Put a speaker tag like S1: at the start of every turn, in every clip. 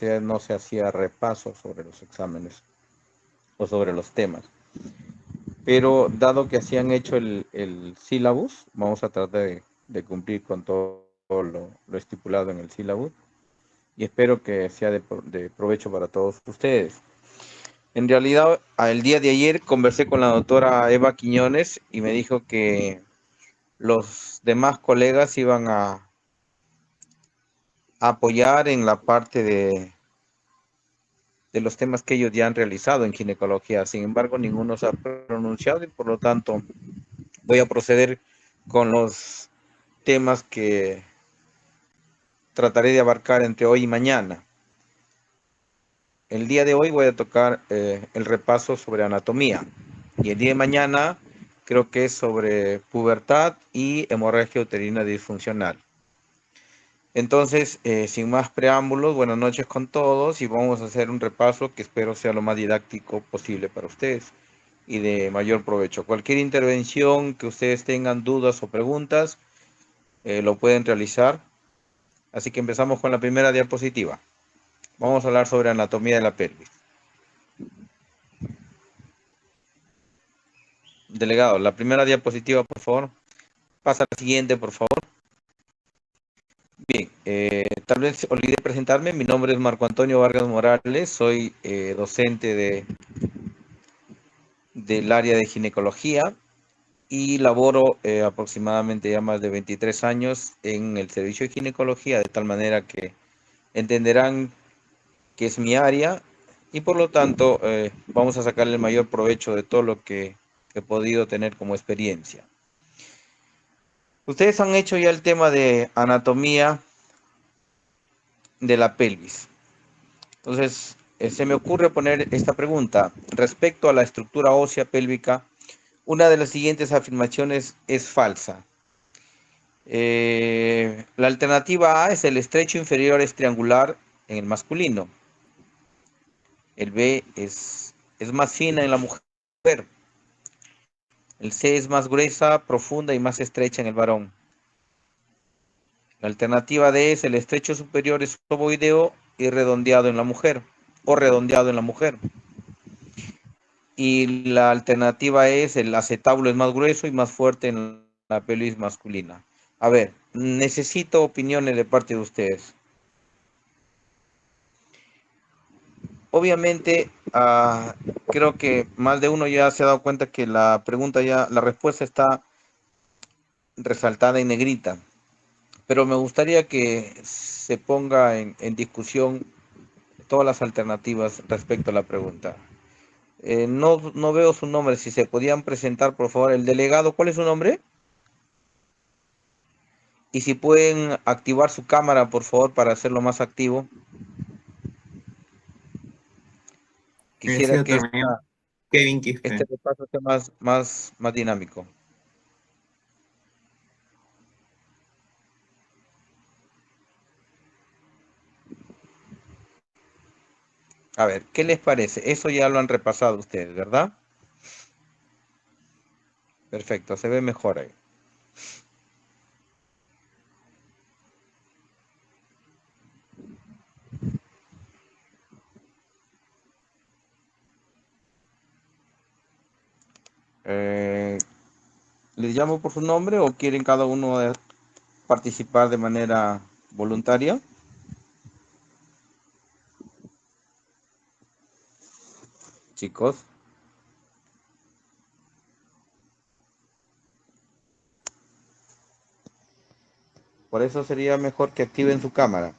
S1: no se hacía repaso sobre los exámenes o sobre los temas. Pero dado que así han hecho el sílabus, vamos a tratar de cumplir con todo lo estipulado en el sílabus y espero que sea de provecho para todos ustedes. En realidad, el día de ayer conversé con la doctora Eva Quiñones y me dijo que los demás colegas iban a apoyar en la parte de los temas que ellos ya han realizado en ginecología. Sin embargo, ninguno se ha pronunciado y por lo tanto voy a proceder con los temas que trataré de abarcar entre hoy y mañana. El día de hoy voy a tocar el repaso sobre anatomía y el día de mañana creo que es sobre pubertad y hemorragia uterina disfuncional. Entonces, sin más preámbulos, buenas noches con todos y vamos a hacer un repaso que espero sea lo más didáctico posible para ustedes y de mayor provecho. Cualquier intervención que ustedes tengan dudas o preguntas, lo pueden realizar. Así que empezamos con la primera diapositiva. Vamos a hablar sobre anatomía de la pelvis. Delegado, la primera diapositiva, por favor. Pasa a la siguiente, por favor. Bien, tal vez olvidé presentarme. Mi nombre es Marco Antonio Vargas Morales. Soy docente del área de ginecología y laboro aproximadamente ya más de 23 años en el servicio de ginecología, de tal manera que entenderán que es mi área y por lo tanto vamos a sacarle el mayor provecho de todo lo que he podido tener como experiencia. Ustedes han hecho ya el tema de anatomía de la pelvis. Entonces, se me ocurre poner esta pregunta. Respecto a la estructura ósea pélvica, una de las siguientes afirmaciones es falsa. La alternativa A es el estrecho inferior es triangular en el masculino. El B es más fina en la mujer. El C es más gruesa, profunda y más estrecha en el varón. La alternativa D es el estrecho superior es ovoideo y redondeado en la mujer, o redondeado en la mujer. Y la alternativa es el acetábulo es más grueso y más fuerte en la pelvis masculina. A ver, necesito opiniones de parte de ustedes. Obviamente, creo que más de uno ya se ha dado cuenta que la pregunta ya, la respuesta está resaltada en negrita, pero me gustaría que se ponga en discusión todas las alternativas respecto a la pregunta. No veo su nombre, si se podían presentar, por favor, el delegado, ¿cuál es su nombre? Y si pueden activar su cámara, por favor, para hacerlo más activo.
S2: He
S1: Quisiera
S2: sido
S1: que
S2: también Kevin
S1: este
S2: Quispe.
S1: repaso sea más dinámico. A ver, ¿qué les parece? Eso ya lo han repasado ustedes, ¿verdad? Perfecto, se ve mejor ahí. Eh, ¿Les llamo por su nombre o quieren cada uno participar de manera voluntaria? Chicos, por eso sería mejor que activen su cámara.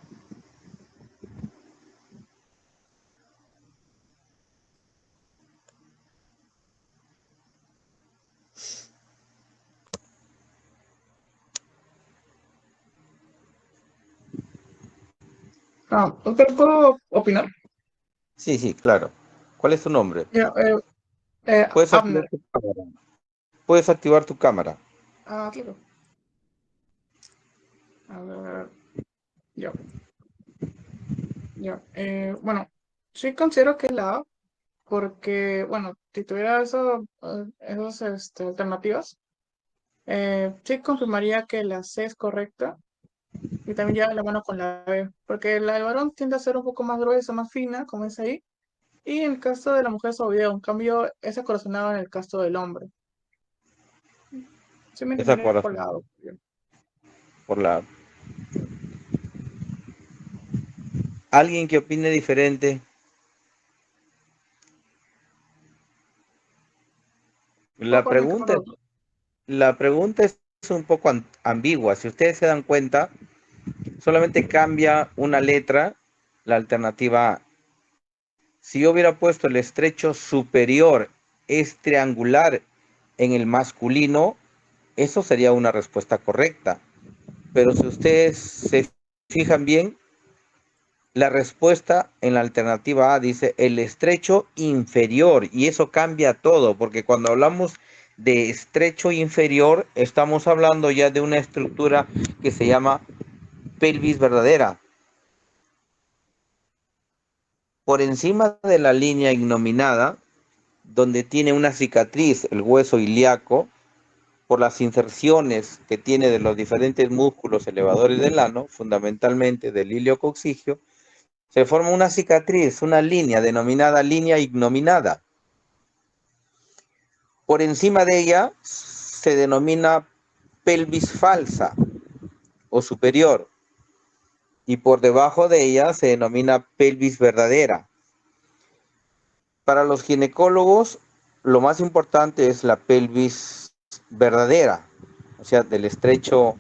S3: ¿Doctor, puedo opinar?
S1: Sí, sí, claro. ¿Cuál es tu nombre?
S3: Ya,
S1: Puedes activar
S3: Abner.
S1: tu cámara. Puedes activar tu cámara.
S3: Claro. A ver, ya, ya. Bueno, sí considero que es la A, porque, bueno, si tuviera esas alternativas, sí confirmaría que la C es correcta, Y también lleva la mano con la B, porque la del varón tiende a ser un poco más gruesa, más fina, como es ahí, y en el caso de la mujer es obvio, en cambio, esa corazonada en el caso del hombre. Sí me
S1: Esa
S3: entendí por
S1: corazón
S3: lado.
S1: por la... ¿Alguien que opine diferente? La
S3: Concuerdo en que
S1: pregunta, la pregunta es un poco ambigua. Si ustedes se dan cuenta, solamente cambia una letra, la alternativa A. Si yo hubiera puesto el estrecho superior es triangular en el masculino, eso sería una respuesta correcta. Pero si ustedes se fijan bien, la respuesta en la alternativa A dice el estrecho inferior y eso cambia todo, porque cuando hablamos de estrecho inferior, estamos hablando ya de una estructura que se llama pelvis verdadera. Por encima de la línea ignominada, donde tiene una cicatriz el hueso ilíaco, por las inserciones que tiene de los diferentes músculos elevadores del ano, fundamentalmente del iliococcigio, se forma una cicatriz, una línea denominada línea ignominada. Por encima de ella se denomina pelvis falsa o superior y por debajo de ella se denomina pelvis verdadera. Para los ginecólogos, lo más importante es la pelvis verdadera, o sea, del estrecho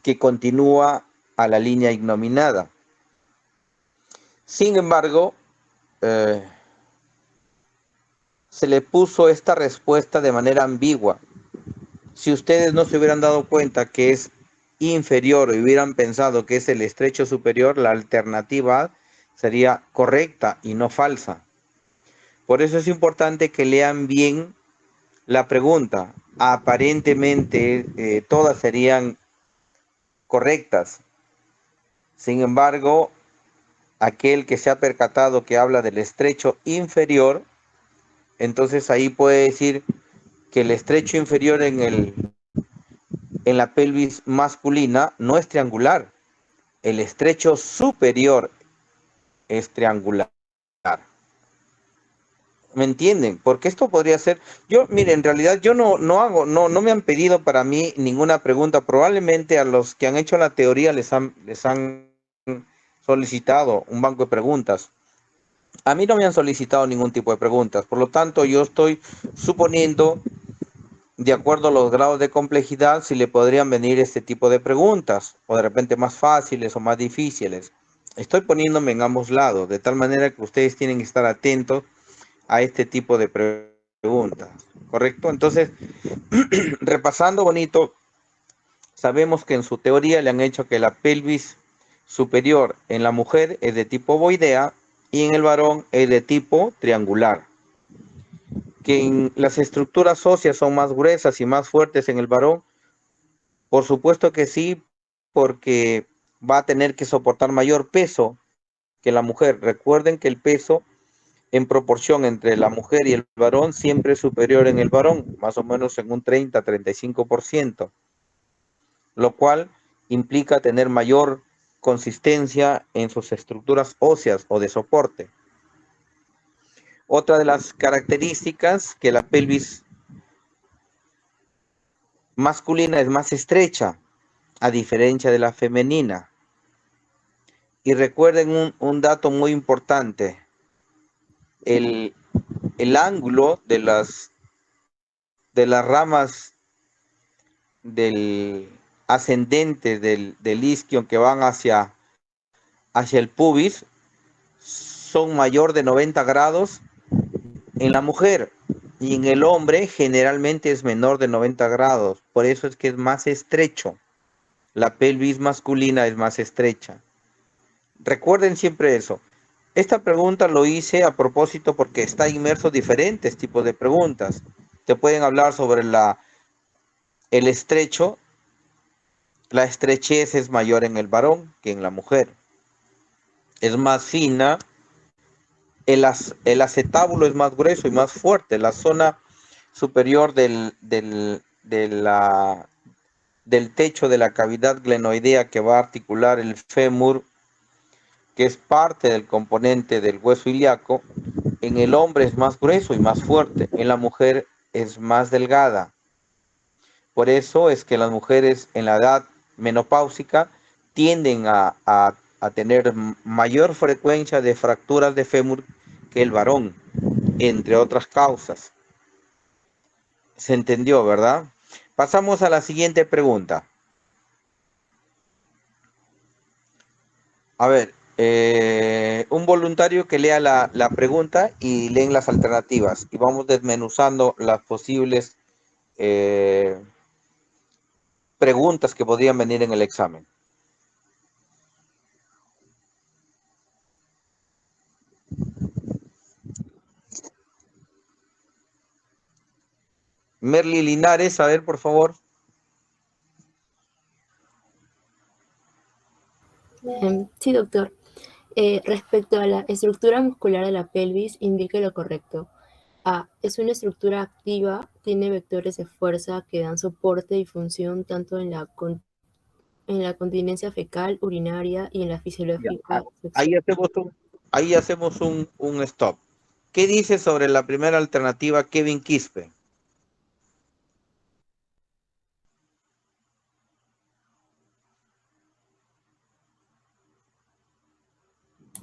S1: que continúa a la línea ignominada. Sin embargo, eh, se le puso esta respuesta de manera ambigua. Si ustedes no se hubieran dado cuenta que es inferior o hubieran pensado que es el estrecho superior, la alternativa sería correcta y no falsa. Por eso es importante que lean bien la pregunta. Aparentemente todas serían correctas. Sin embargo, aquel que se ha percatado que habla del estrecho inferior, entonces ahí puede decir que el estrecho inferior en la pelvis masculina no es triangular, el estrecho superior es triangular. ¿Me entienden? Porque esto podría ser, yo, mire, en realidad yo no me han pedido para mí ninguna pregunta. Probablemente a los que han hecho la teoría les han solicitado un banco de preguntas. A mí no me han solicitado ningún tipo de preguntas. Por lo tanto, yo estoy suponiendo, de acuerdo a los grados de complejidad, si le podrían venir este tipo de preguntas, o de repente más fáciles o más difíciles. Estoy poniéndome en ambos lados, de tal manera que ustedes tienen que estar atentos a este tipo de preguntas, ¿correcto? Entonces, repasando bonito, sabemos que en su teoría le han hecho que la pelvis superior en la mujer es de tipo ovoidea y en el varón es de tipo triangular. Que en las estructuras óseas son más gruesas y más fuertes en el varón, por supuesto que sí, porque va a tener que soportar mayor peso que la mujer. Recuerden que el peso en proporción entre la mujer y el varón siempre es superior en el varón, más o menos en un 30-35%, lo cual implica tener mayor consistencia en sus estructuras óseas o de soporte. Otra de las características que la pelvis masculina es más estrecha, a diferencia de la femenina. Y recuerden un dato muy importante, el, el ángulo de las ramas del ascendente del isquion que van hacia el pubis son mayor de 90 grados en la mujer y en el hombre generalmente es menor de 90 grados. Por eso es que es más estrecho. La pelvis masculina es más estrecha. Recuerden siempre eso. Esta pregunta lo hice a propósito porque está inmerso diferentes tipos de preguntas. Te pueden hablar sobre el estrecho. La estrechez es mayor en el varón que en la mujer. Es más fina. El acetábulo es más grueso y más fuerte. La zona superior del del techo de la cavidad glenoidea que va a articular el fémur, que es parte del componente del hueso ilíaco, en el hombre es más grueso y más fuerte, en la mujer es más delgada. Por eso es que las mujeres en la edad menopáusica tienden a tener mayor frecuencia de fracturas de fémur que el varón, entre otras causas. ¿Se entendió, verdad? Pasamos a la siguiente pregunta. A ver, un voluntario que lea la pregunta y leen las alternativas y vamos desmenuzando las posibles preguntas que podrían venir en el examen. Merly Linares, a ver, por favor.
S4: Sí, doctor. Respecto a la estructura muscular de la pelvis, indique lo correcto. A. Es una estructura activa, tiene vectores de fuerza que dan soporte y función tanto en la continencia fecal, urinaria y en la fisiológica
S1: Ahí
S4: sexual.
S1: hacemos un stop. ¿Qué dice sobre la primera alternativa Kevin Quispe?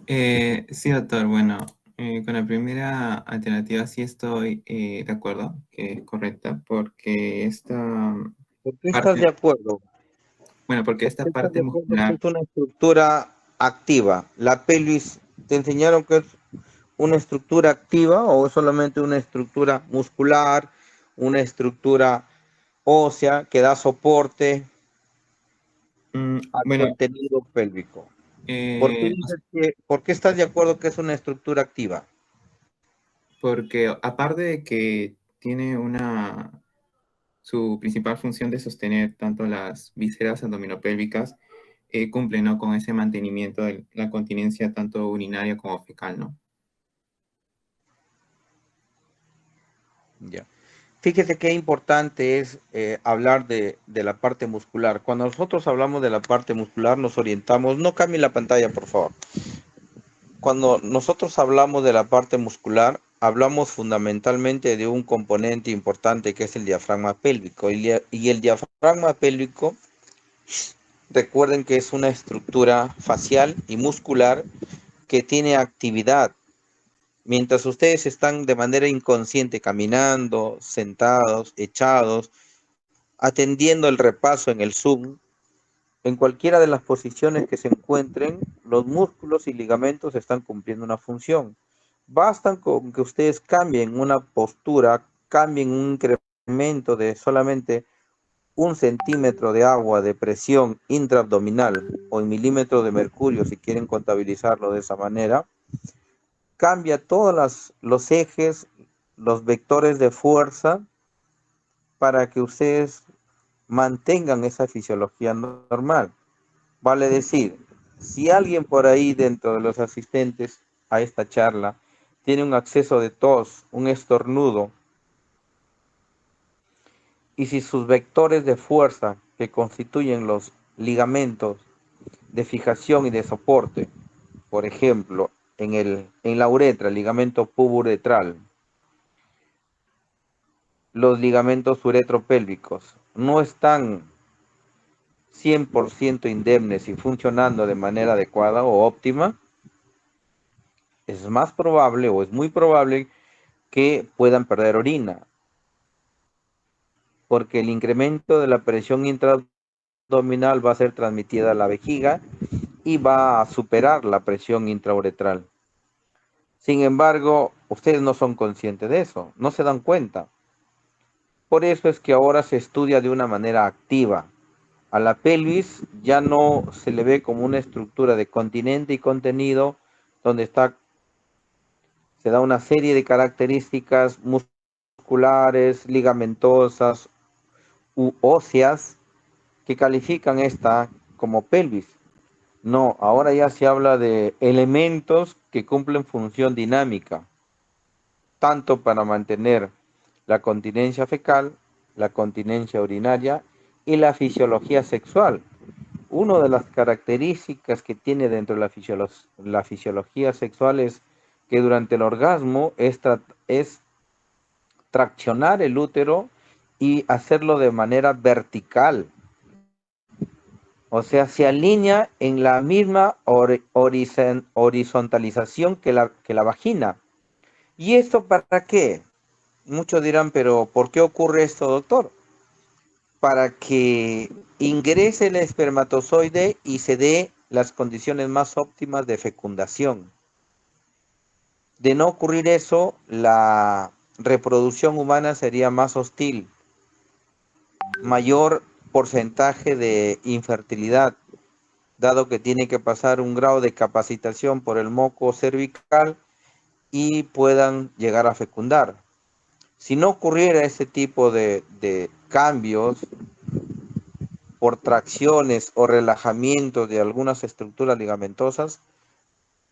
S2: Sí, doctor. Bueno, con la primera alternativa sí estoy de acuerdo, que es correcta, porque
S1: ¿Por qué estás de
S2: parte,
S1: acuerdo?
S2: bueno, porque
S1: ¿Por qué
S2: esta
S1: estás de
S2: parte
S1: acuerdo que
S2: muscular,
S1: es una estructura activa? ¿La pelvis te enseñaron que es una estructura activa o es solamente una estructura muscular, una estructura ósea que da soporte al
S2: bueno,
S1: contenido pélvico? ¿Por qué estás de acuerdo que es una estructura activa?
S2: porque aparte de que tiene su principal función de sostener tanto las vísceras abdominopélvicas, cumple, ¿no?, con ese mantenimiento de la continencia tanto urinaria como fecal, ¿no?
S1: Ya. Fíjese qué importante es hablar de la parte muscular. Cuando nosotros hablamos de la parte muscular, nos orientamos. No cambie la pantalla, por favor. Cuando nosotros hablamos de la parte muscular, hablamos fundamentalmente de un componente importante que es el diafragma pélvico. Y el diafragma pélvico, recuerden que es una estructura facial y muscular que tiene actividad. Mientras ustedes están de manera inconsciente caminando, sentados, echados, atendiendo el repaso en el Zoom, en cualquiera de las posiciones que se encuentren, los músculos y ligamentos están cumpliendo una función. Bastan con que ustedes cambien una postura, cambien un incremento de solamente 1 centímetro de agua de presión intraabdominal o en milímetros de mercurio, si quieren contabilizarlo de esa manera, cambia todos los ejes, los vectores de fuerza para que ustedes mantengan esa fisiología normal. Vale decir, si alguien por ahí dentro de los asistentes a esta charla tiene un acceso de tos, un estornudo, y si sus vectores de fuerza que constituyen los ligamentos de fijación y de soporte, por ejemplo, en la uretra, el ligamento puburetral, los ligamentos uretropélvicos, no están 100% indemnes y funcionando de manera adecuada o óptima, es más probable o es muy probable que puedan perder orina, porque el incremento de la presión intraabdominal va a ser transmitida a la vejiga y va a superar la presión intrauretral. Sin embargo, ustedes no son conscientes de eso, no se dan cuenta. Por eso es que ahora se estudia de una manera activa. A la pelvis ya no se le ve como una estructura de continente y contenido donde se da una serie de características musculares, ligamentosas u óseas que califican esta como pelvis. No, ahora ya se habla de elementos que cumplen función dinámica, tanto para mantener la continencia fecal, la continencia urinaria y la fisiología sexual. Una de las características que tiene dentro de la fisiología sexual es que durante el orgasmo es traccionar el útero y hacerlo de manera vertical. O sea, se alinea en la misma horizontalización que la vagina. ¿Y esto para qué? Muchos dirán, pero ¿por qué ocurre esto, doctor? Para que ingrese el espermatozoide y se dé las condiciones más óptimas de fecundación. De no ocurrir eso, la reproducción humana sería más hostil, mayor porcentaje de infertilidad, dado que tiene que pasar un grado de capacitación por el moco cervical y puedan llegar a fecundar. Si no ocurriera ese tipo de cambios por tracciones o relajamiento de algunas estructuras ligamentosas,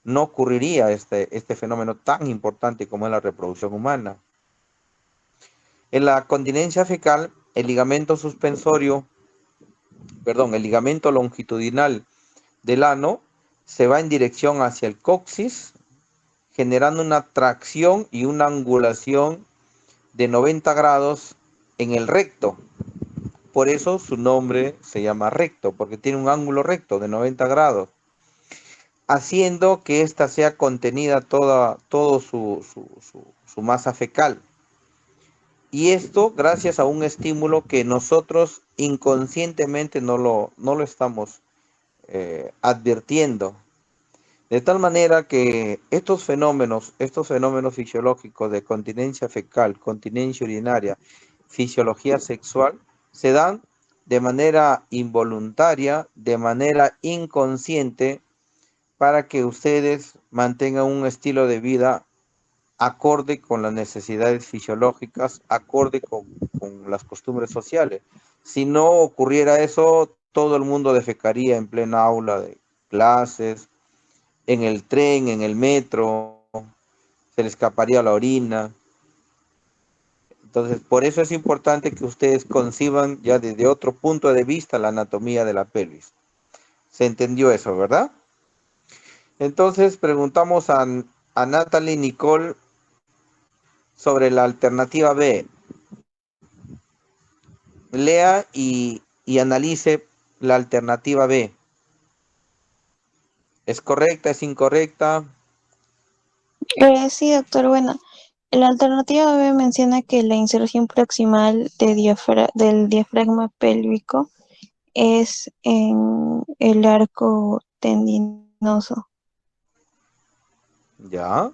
S1: no ocurriría este fenómeno tan importante como es la reproducción humana. En la continencia fecal, el ligamento suspensorio, el ligamento longitudinal del ano se va en dirección hacia el coxis, generando una tracción y una angulación de 90 grados en el recto. Por eso su nombre se llama recto, porque tiene un ángulo recto de 90 grados, haciendo que ésta sea contenida todo su masa fecal. Y esto gracias a un estímulo que nosotros inconscientemente no lo estamos advirtiendo. De tal manera que estos fenómenos fisiológicos de continencia fecal, continencia urinaria, fisiología sexual, se dan de manera involuntaria, de manera inconsciente, para que ustedes mantengan un estilo de vida acorde con las necesidades fisiológicas, acorde con las costumbres sociales. Si no ocurriera eso, todo el mundo defecaría en plena aula de clases, en el tren, en el metro, se le escaparía la orina. Entonces, por eso es importante que ustedes conciban ya desde otro punto de vista la anatomía de la pelvis. ¿Se entendió eso, verdad? Entonces, preguntamos a Natalie Nicole sobre la alternativa B. Lea y analice la alternativa B. ¿Es correcta? ¿Es incorrecta?
S5: Sí, doctor. Bueno, la alternativa B menciona que la inserción proximal del diafragma pélvico es en el arco tendinoso.
S1: Ya.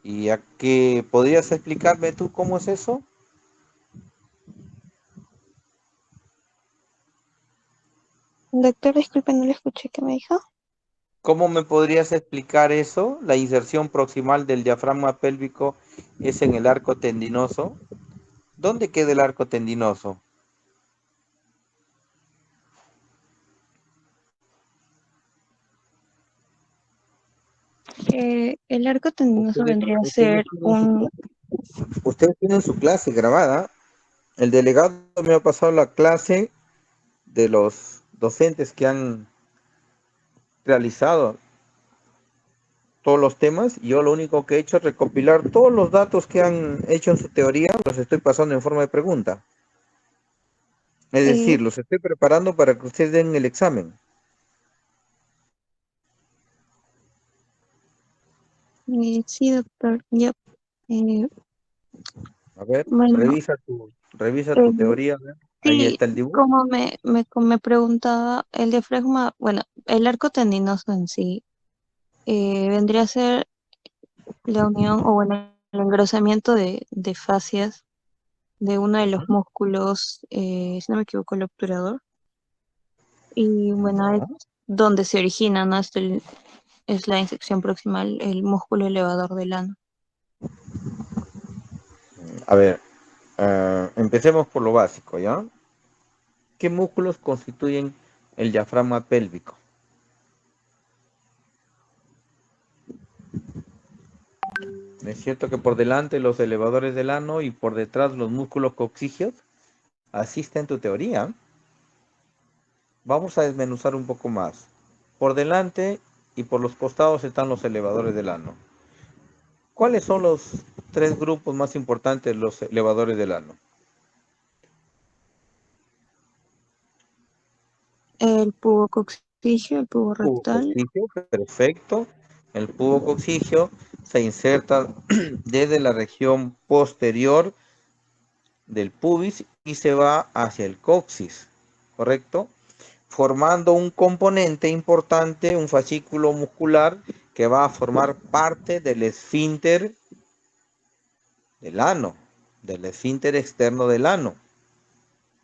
S1: ¿Y a qué podrías explicarme tú cómo es eso?
S5: Doctor, disculpe, no le escuché. ¿Qué me dijo?
S1: ¿Cómo me podrías explicar eso? La inserción proximal del diafragma pélvico es en el arco tendinoso. ¿Dónde queda el arco tendinoso?
S5: El arco tendinoso
S1: Ustedes,
S5: vendría a
S1: ustedes
S5: ser
S1: tienen su,
S5: un...
S1: ustedes tienen su clase grabada. El delegado me ha pasado la clase de los docentes que han realizado todos los temas. Yo lo único que he hecho es recopilar todos los datos que han hecho en su teoría, los estoy pasando en forma de pregunta. Es
S5: eh,
S1: decir, los estoy preparando para que ustedes den el examen.
S5: sí, doctor. Ya. Eh,
S1: A ver,
S5: bueno,
S1: revisa
S5: eh,
S1: tu teoría. A ver. Ahí
S5: sí,
S1: está el dibujo.
S5: como me preguntaba, el diafragma, bueno, el arco tendinoso en sí vendría a ser la unión o bueno, el engrosamiento de fascias de uno de los músculos, si no me equivoco, el obturador. Y bueno, es
S1: Ya.
S5: donde se origina, ¿no? Es la insección proximal, el músculo elevador del ano.
S1: A ver, empecemos por lo básico, ¿ya? ¿Qué músculos constituyen el diafragma pélvico? Es cierto que por delante los elevadores del ano y por detrás los músculos coxígeos. Así está en tu teoría. Vamos a desmenuzar un poco más. Por delante y por los costados están los elevadores del ano. ¿Cuáles son los 3 grupos más importantes de los elevadores del ano?
S5: El pubococigio, el pubo rectal.
S1: Pubococigio, perfecto. El pubococigio se inserta desde la región posterior del pubis y se va hacia el coxis, ¿correcto? Formando un componente importante, un fascículo muscular que va a formar parte del esfínter del ano, del esfínter externo del ano.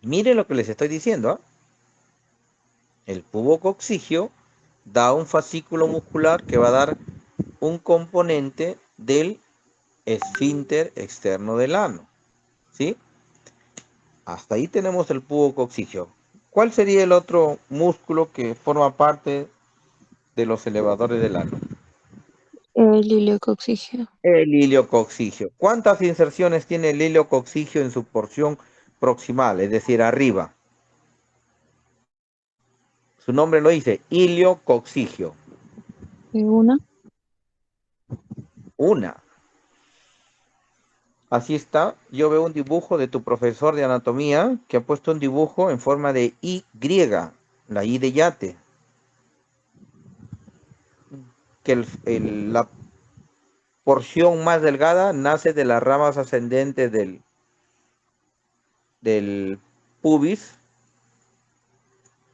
S1: Miren lo que les estoy diciendo, ¿eh? El pubococigio da un fascículo muscular que va a dar un componente del esfínter externo del ano, ¿sí? Hasta ahí tenemos el pubococigio. ¿Cuál sería el otro músculo que forma parte de los elevadores del ano?
S5: El ileococcigio.
S1: El iliococcigio. ¿Cuántas inserciones tiene el iliococcigio en su porción proximal, es decir, arriba? Su nombre lo dice, iliococcigio.
S5: Una.
S1: Una. Así está. Yo veo un dibujo de tu profesor de anatomía que ha puesto un dibujo en forma de Y, la I de yate. Que la porción más delgada nace de las ramas ascendentes del pubis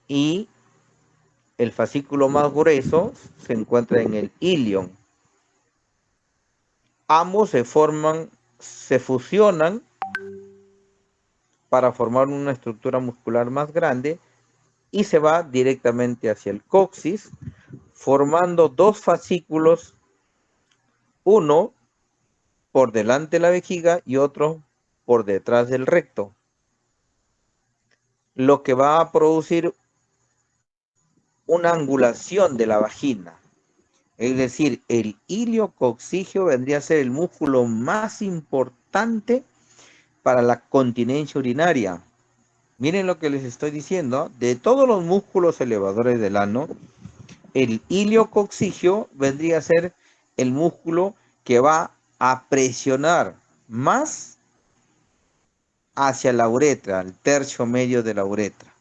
S1: y el fascículo más grueso se encuentra en el ilion. Ambos se fusionan para formar una estructura muscular más grande y se va directamente hacia el coxis, formando 2 fascículos, uno por delante de la vejiga y otro por detrás del recto, lo que va a producir una angulación de la vagina. Es decir, el iliococcigio vendría a ser el músculo más importante para la continencia urinaria. Miren lo que les estoy diciendo. De todos los músculos elevadores del ano, el iliococcigio vendría a ser el músculo que va a presionar más hacia la uretra, el tercio medio de la uretra.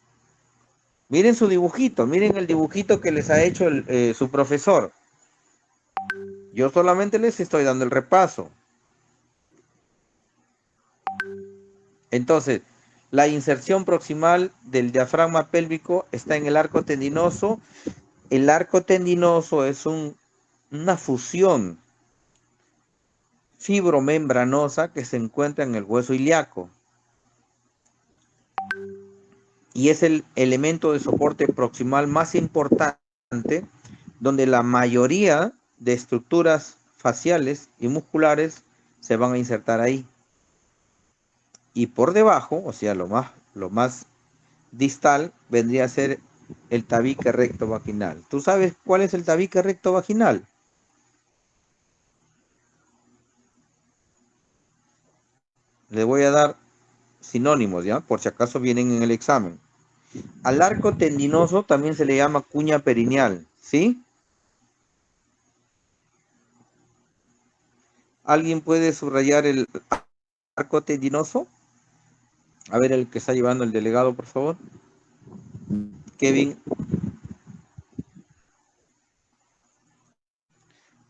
S1: Miren su dibujito, miren el dibujito que les ha hecho su profesor. Yo solamente les estoy dando el repaso. Entonces, la inserción proximal del diafragma pélvico está en el arco tendinoso. El arco tendinoso es una fusión fibromembranosa que se encuentra en el hueso ilíaco. Y es el elemento de soporte proximal más importante, donde la mayoría de estructuras faciales y musculares se van a insertar ahí. Y por debajo, o sea, lo más distal, vendría a ser el tabique recto vaginal. ¿Tú sabes cuál es el tabique recto vaginal? Le voy a dar sinónimos, ¿ya? Por si acaso vienen en el examen. Al arco tendinoso también se le llama cuña perineal, ¿sí? ¿Alguien puede subrayar el arco tendinoso? A ver, el que está llevando el delegado, por favor. Kevin.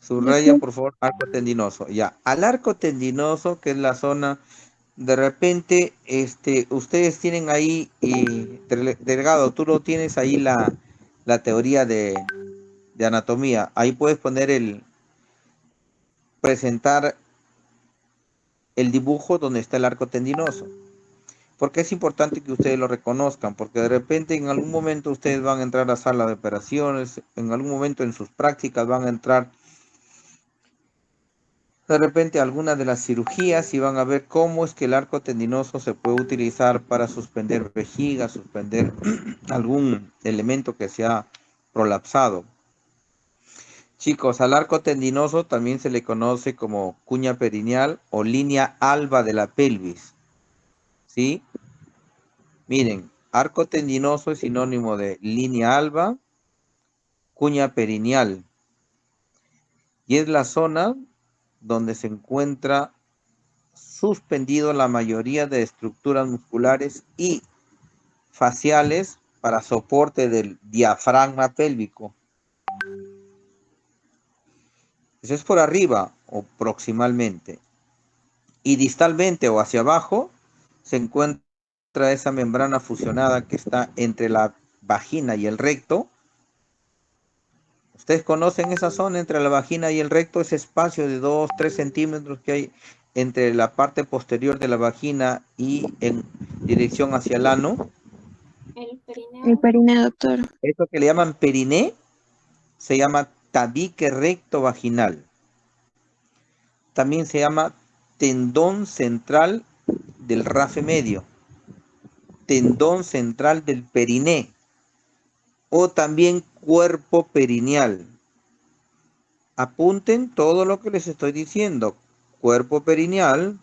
S1: Subraya, por favor, arco tendinoso. Ya, al arco tendinoso, que es la zona, de repente, ustedes tienen ahí, delegado, tú no tienes ahí la teoría de anatomía. Ahí puedes poner presentar el dibujo donde está el arco tendinoso. Porque es importante que ustedes lo reconozcan, porque de repente en algún momento ustedes van a entrar a sala de operaciones, en algún momento en sus prácticas van a entrar de repente alguna de las cirugías y van a ver cómo es que el arco tendinoso se puede utilizar para suspender vejiga, suspender algún elemento que se ha prolapsado. Chicos, al arco tendinoso también se le conoce como cuña perineal o línea alba de la pelvis, ¿sí? Miren, arco tendinoso es sinónimo de línea alba, cuña perineal. Y es la zona donde se encuentra suspendido la mayoría de estructuras musculares y faciales para soporte del diafragma pélvico. Eso es por arriba o proximalmente. Y distalmente o hacia abajo se encuentra esa membrana fusionada que está entre la vagina y el recto. Ustedes conocen esa zona entre la vagina y el recto, ese espacio de 2-3 centímetros que hay entre la parte posterior de la vagina y en dirección hacia el ano.
S5: El perineo, doctor.
S1: Eso que le llaman periné se llama tabique recto vaginal. También se llama tendón central del rafe medio, tendón central del periné o también cuerpo perineal. Apunten todo lo que les estoy diciendo. Cuerpo perineal,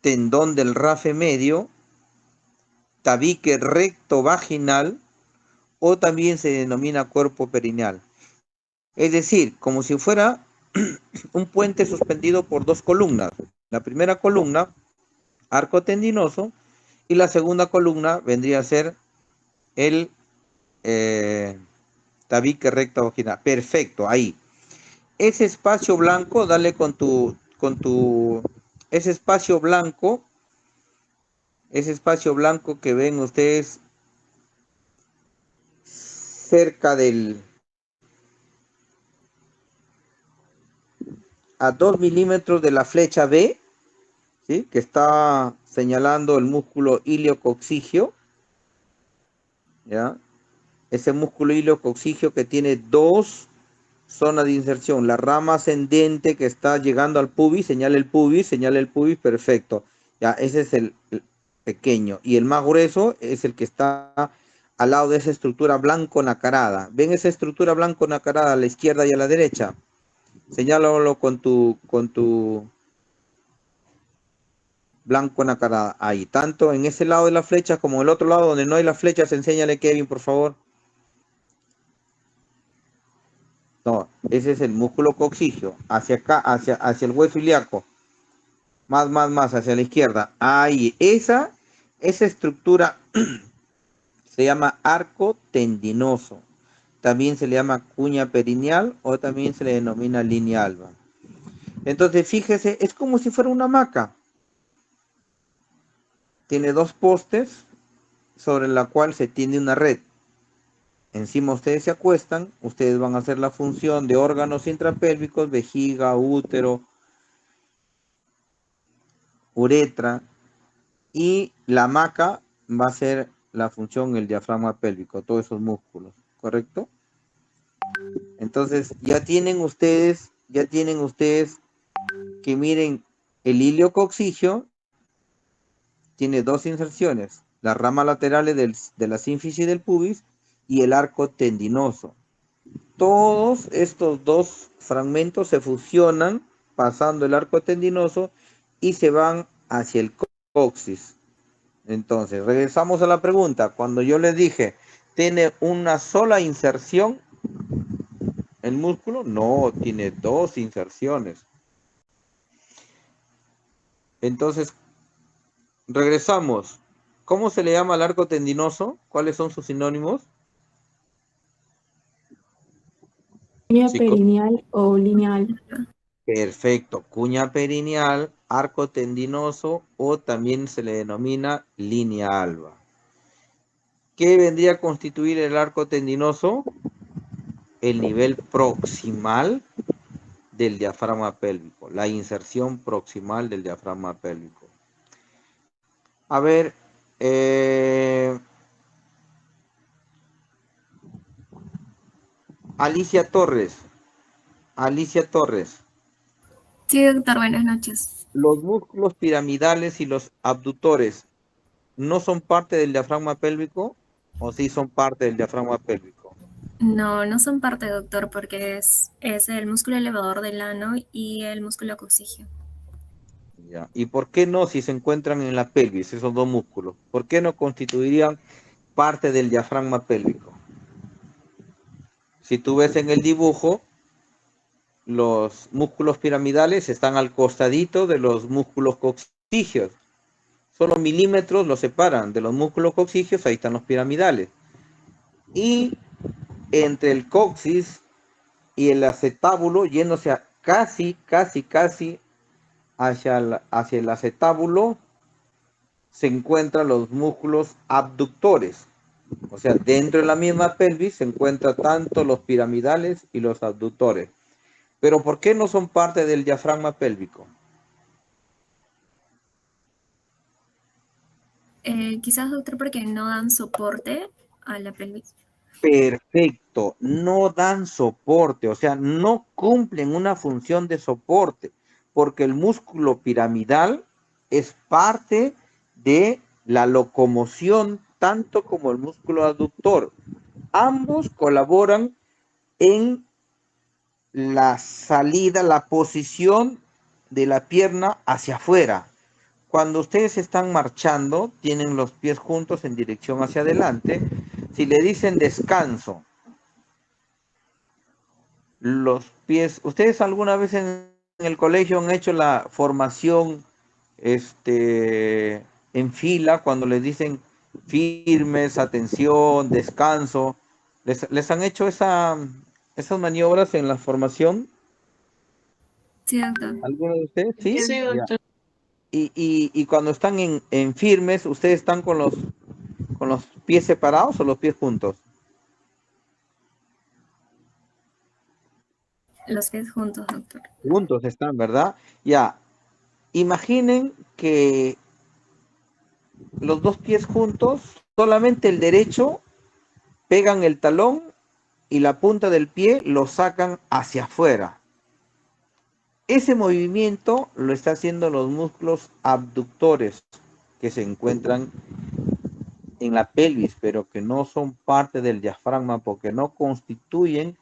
S1: tendón del rafe medio, tabique recto vaginal o también se denomina cuerpo perineal. Es decir, como si fuera un puente suspendido por dos columnas. La primera columna, arco tendinoso, y la segunda columna vendría a ser el tabique recto vaginal. Perfecto, ahí. Ese espacio blanco, dale ese espacio blanco que ven ustedes cerca a 2 milímetros de la flecha B, ¿sí? Que está señalando el músculo iliococcigio, ¿ya? Ese músculo iliococcigio que tiene dos zonas de inserción. La rama ascendente que está llegando al pubis, señala el pubis, perfecto. Ya, ese es el pequeño. Y el más grueso es el que está al lado de esa estructura blanco nacarada. ¿Ven esa estructura blanco nacarada a la izquierda y a la derecha? Señálalo con tu blanco nacarada. Ahí, tanto en ese lado de la flecha como en el otro lado donde no hay las flechas, enséñale, Kevin, por favor. No, ese es el músculo coccigio. Hacia acá, hacia el hueso ilíaco. Más, hacia la izquierda. Ahí, esa estructura se llama arco tendinoso. También se le llama cuña perineal o también se le denomina línea alba. Entonces, fíjese, es como si fuera una hamaca. Tiene dos postes sobre la cual se tiende una red. Encima ustedes se acuestan, ustedes van a hacer la función de órganos intrapélvicos, vejiga, útero, uretra, y la hamaca va a ser la función el diafragma pélvico, todos esos músculos, ¿correcto? Entonces ya tienen ustedes que miren, el iliococcigio tiene dos inserciones, las ramas laterales de la sínfisis del pubis y el arco tendinoso. Todos estos dos fragmentos se fusionan pasando el arco tendinoso y se van hacia el coxis. Entonces, regresamos a la pregunta. Cuando yo les dije, ¿tiene una sola inserción el músculo? No, tiene dos inserciones. Entonces, regresamos. ¿Cómo se le llama al arco tendinoso? ¿Cuáles son sus sinónimos?
S6: Línea perineal o lineal.
S1: Perfecto. Cuña perineal, arco tendinoso o también se le denomina línea alba. ¿Qué vendría a constituir el arco tendinoso? El nivel proximal del diafragma pélvico, la inserción proximal del diafragma pélvico. A ver, Alicia Torres.
S6: Sí, doctor, buenas noches.
S1: Los músculos piramidales y los abductores, ¿no son parte del diafragma pélvico o sí son parte del diafragma pélvico?
S6: No, no son parte, doctor, porque es el músculo elevador del ano y el músculo coccigio.
S1: Ya. ¿Y por qué no si se encuentran en la pelvis, esos dos músculos? ¿Por qué no constituirían parte del diafragma pélvico? Si tú ves en el dibujo, los músculos piramidales están al costadito de los músculos coccigeos. Solo milímetros los separan de los músculos coccigeos, ahí están los piramidales. Y entre el coxis y el acetábulo, yéndose a casi hacia el acetábulo, se encuentran los músculos abductores. O sea, dentro de la misma pelvis se encuentran tanto los piramidales y los abductores. Pero ¿por qué no son parte del diafragma pélvico?
S6: Quizás, doctor, porque no dan soporte a la pelvis.
S1: Perfecto, no dan soporte, o sea, no cumplen una función de soporte, porque el músculo piramidal es parte de la locomoción, tanto como el músculo aductor. Ambos colaboran en la salida, la posición de la pierna hacia afuera. Cuando ustedes están marchando, tienen los pies juntos en dirección hacia adelante. Si le dicen descanso, los pies, ¿ustedes alguna vez en el colegio han hecho la formación en fila cuando les dicen firmes, atención, descanso? ¿Les han hecho esas maniobras en la formación?
S6: Sí, doctor.
S1: ¿Alguno de ustedes? Sí.
S3: Sí,
S1: Ya.
S3: doctor.
S1: Y cuando están en firmes, ¿ustedes están con los pies separados o los pies juntos?
S6: Los pies juntos, doctor.
S1: Juntos están, ¿verdad? Ya. Imaginen que los dos pies juntos, solamente el derecho pegan el talón y la punta del pie lo sacan hacia afuera. Ese movimiento lo está haciendo los músculos abductores que se encuentran en la pelvis, pero que no son parte del diafragma porque no constituyen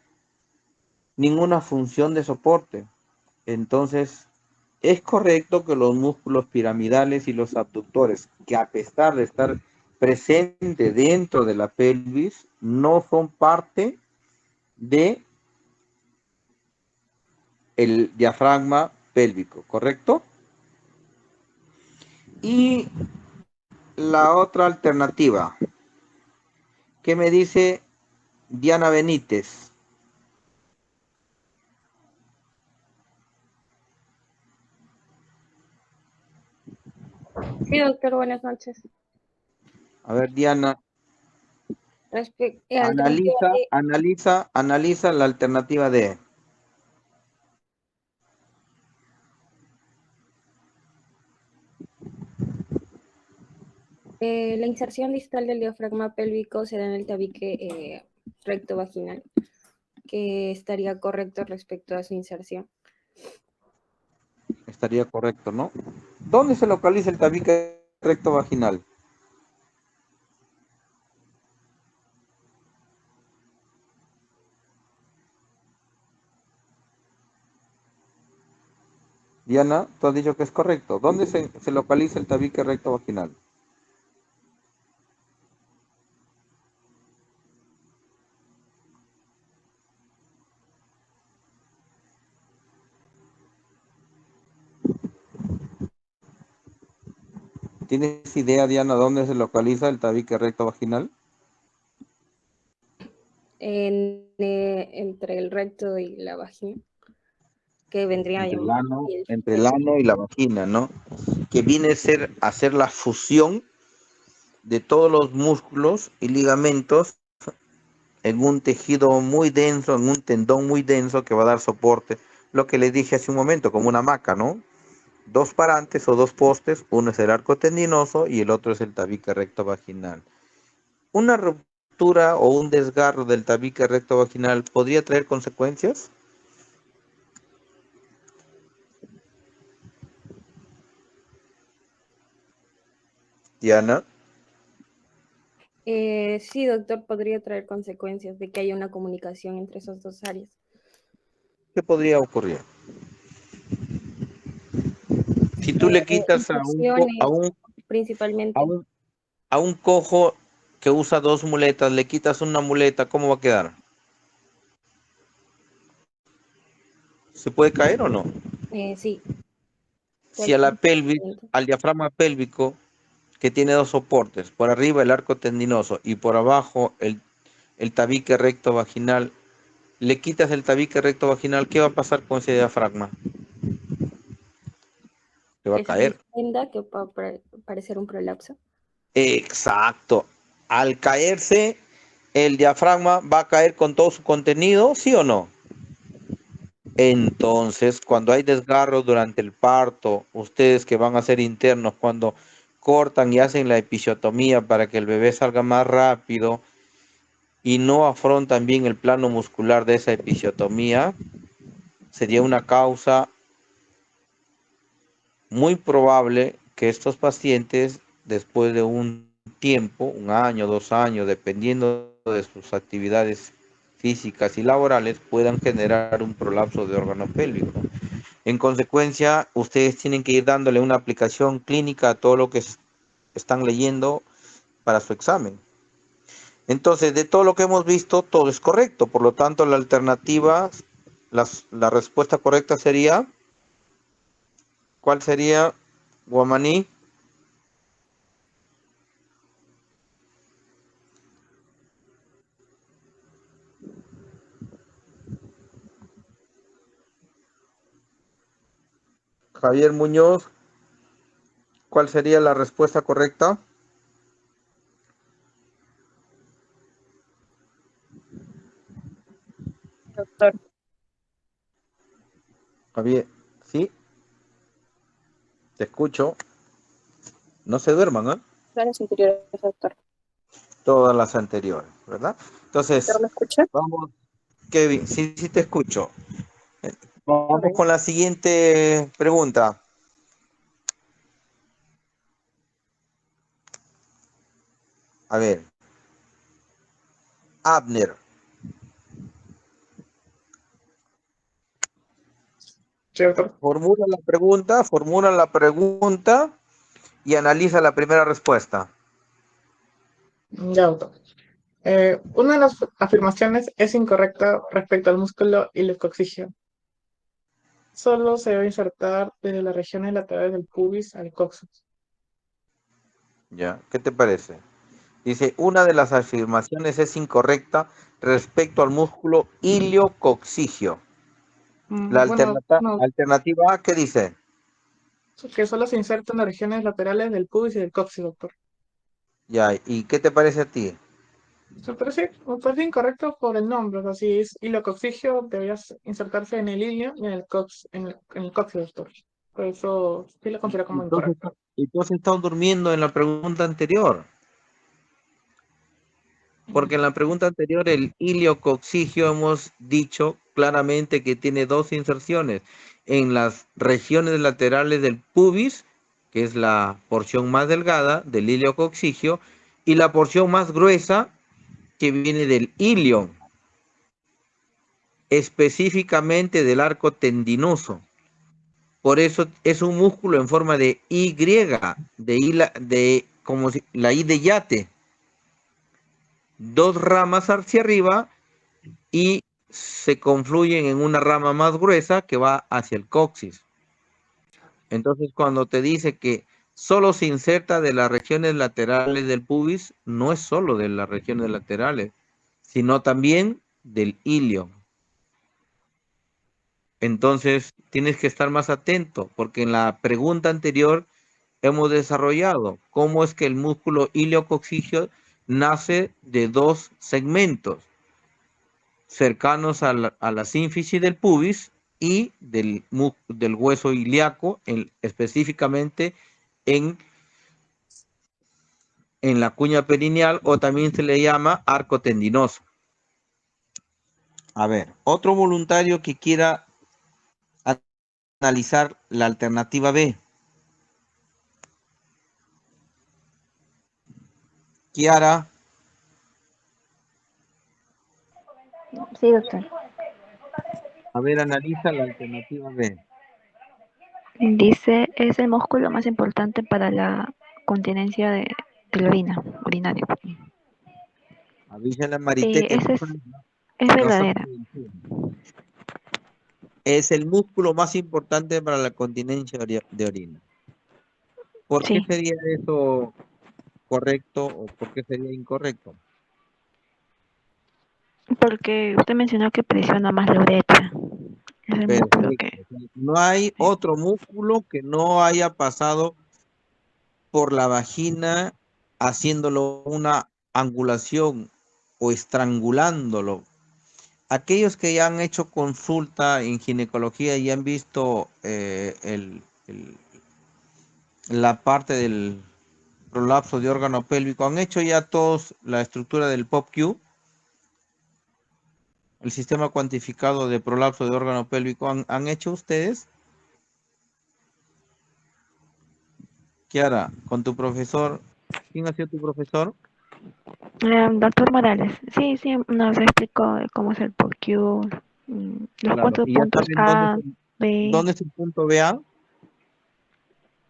S1: ninguna función de soporte. Entonces, es correcto que los músculos piramidales y los abductores, que a pesar de estar presentes dentro de la pelvis, no son parte de el diafragma pélvico, ¿correcto? Y la otra alternativa, ¿qué me dice Diana Benítez?
S7: Sí, doctor, buenas noches.
S1: A ver, Diana,
S7: Alternativa D,
S1: analiza la alternativa D.
S7: la inserción distal del diafragma pélvico se da en el tabique recto vaginal, que estaría correcto respecto a su inserción.
S1: Estaría correcto, ¿no? ¿Dónde se localiza el tabique recto vaginal? Diana, tú has dicho que es correcto. ¿Dónde se localiza el tabique recto vaginal? ¿Tienes idea, Diana, dónde se localiza el tabique recto vaginal?
S7: Entre el recto y la vagina, que vendría a llamar.
S1: Entre el ano y la vagina, ¿no? Que viene a ser la fusión de todos los músculos y ligamentos en un tejido muy denso, en un tendón muy denso que va a dar soporte. Lo que les dije hace un momento, como una hamaca, ¿no? Dos parantes o dos postes, uno es el arco tendinoso y el otro es el tabique recto vaginal. Una ruptura o un desgarro del tabique recto vaginal podría traer consecuencias. Diana,
S7: Sí, doctor, podría traer consecuencias de que haya una comunicación entre esas dos áreas.
S1: ¿qué podría ocurrir? Si tú le quitas
S7: infecciones
S1: a
S7: principalmente.
S1: un, a un cojo que usa dos muletas, le quitas una muleta, ¿cómo va a quedar? ¿Se puede caer o no?
S7: Sí,
S1: Si a la pelvis,
S7: exactamente.
S1: al diafragma pélvico, que tiene dos soportes, por arriba el arco tendinoso y por abajo el tabique recto vaginal, le quitas el tabique recto vaginal, ¿qué va a pasar con ese diafragma? Se va a
S7: Que se
S1: caer.
S7: desprenda, que pueda parecer un prolapso.
S1: Exacto. Al caerse, el diafragma va a caer con todo su contenido, ¿sí o no? Entonces, cuando hay desgarros durante el parto, ustedes que van a ser internos, cuando cortan y hacen la episiotomía para que el bebé salga más rápido y no afrontan bien el plano muscular de esa episiotomía, sería una causa muy probable que estos pacientes, después de un tiempo, un año, 2 años, dependiendo de sus actividades físicas y laborales, puedan generar un prolapso de órgano pélvico. En consecuencia, ustedes tienen que ir dándole una aplicación clínica a todo lo que están leyendo para su examen. Entonces, de todo lo que hemos visto, todo es correcto. Por lo tanto, la alternativa, la respuesta correcta sería, ¿cuál sería, Guamaní? Javier Muñoz, ¿cuál sería la respuesta correcta?
S8: Doctor,
S1: Javier, sí, te escucho. No se duerman, ¿eh?
S8: planes interiores, doctor.
S1: Todas las anteriores, ¿verdad?
S8: ¿Doctor
S1: Entonces,
S8: me escucha?
S1: vamos, Kevin, sí, sí te escucho. Vamos
S8: Ok.
S1: con la siguiente pregunta. A ver, Abner,
S3: Sí, doctor.
S1: formula la pregunta y analiza la primera respuesta.
S3: Ya, doctor. Una de las afirmaciones es incorrecta respecto al músculo iliococcigio. Solo se debe insertar desde las regiones laterales del pubis al coxis.
S1: ¿Ya? ¿Qué te parece? Dice, una de las afirmaciones es incorrecta respecto al músculo iliococcigio. La
S3: Bueno, no,
S1: alternativa A, ¿qué dice?
S3: que solo se inserta en las regiones laterales del pubis y del coxis, doctor.
S1: Ya, ¿y qué te parece a ti?
S3: Me parece incorrecto por el nombre. O sea, si es iliococcigio, debería insertarse en el ilio y en el coxis, doctor. Por eso sí lo considero como
S1: Entonces,
S3: incorrecto.
S1: entonces estás durmiendo en la pregunta anterior. Porque en la pregunta anterior, el iliococcigio hemos dicho claramente que tiene dos inserciones en las regiones laterales del pubis, que es la porción más delgada del iliococcigio, y la porción más gruesa que viene del ilio, específicamente del arco tendinoso. Por eso es un músculo en forma de Y, como si, la I de yate, dos ramas hacia arriba y se confluyen en una rama más gruesa que va hacia el coxis. Entonces, cuando te dice que solo se inserta de las regiones laterales del pubis, no es solo de las regiones laterales, sino también del ilio. Entonces, tienes que estar más atento, porque en la pregunta anterior hemos desarrollado cómo es que el músculo iliococcigio nace de dos segmentos cercanos a la sínfisis del pubis y del hueso ilíaco, específicamente en, en la cuña perineal, o también se le llama arco tendinoso. A ver, otro voluntario que quiera analizar la alternativa B. Kiara,
S5: Sí, doctor.
S1: a ver, analiza la alternativa B.
S9: Dice, es el músculo más importante para la continencia de la orina, urinaria.
S1: Avísale a Marité que
S9: Ese es
S1: no está
S9: verdadera.
S1: es el músculo más importante para la continencia de orina. ¿Por qué
S9: Sí,
S1: sería eso correcto o por qué sería incorrecto?
S9: porque usted mencionó que presiona más la uretra. Es el músculo
S1: Perfecto.
S9: que...
S1: No hay
S9: sí.
S1: otro músculo que no haya pasado por la vagina haciéndolo una angulación o estrangulándolo. Aquellos que ya han hecho consulta en ginecología y han visto la parte del prolapso de órgano pélvico, han hecho ya todos la estructura del POP-Q, el sistema cuantificado de prolapso de órgano pélvico, ¿han hecho ustedes? Kiara, con tu profesor, ¿quién ha sido tu profesor?
S9: Doctor Morales, sí, sí, nos explicó cómo es el POQ, los
S1: Claro,
S9: cuantos
S1: y ya
S9: puntos
S1: saben
S9: A, B,
S1: dónde es el punto BA.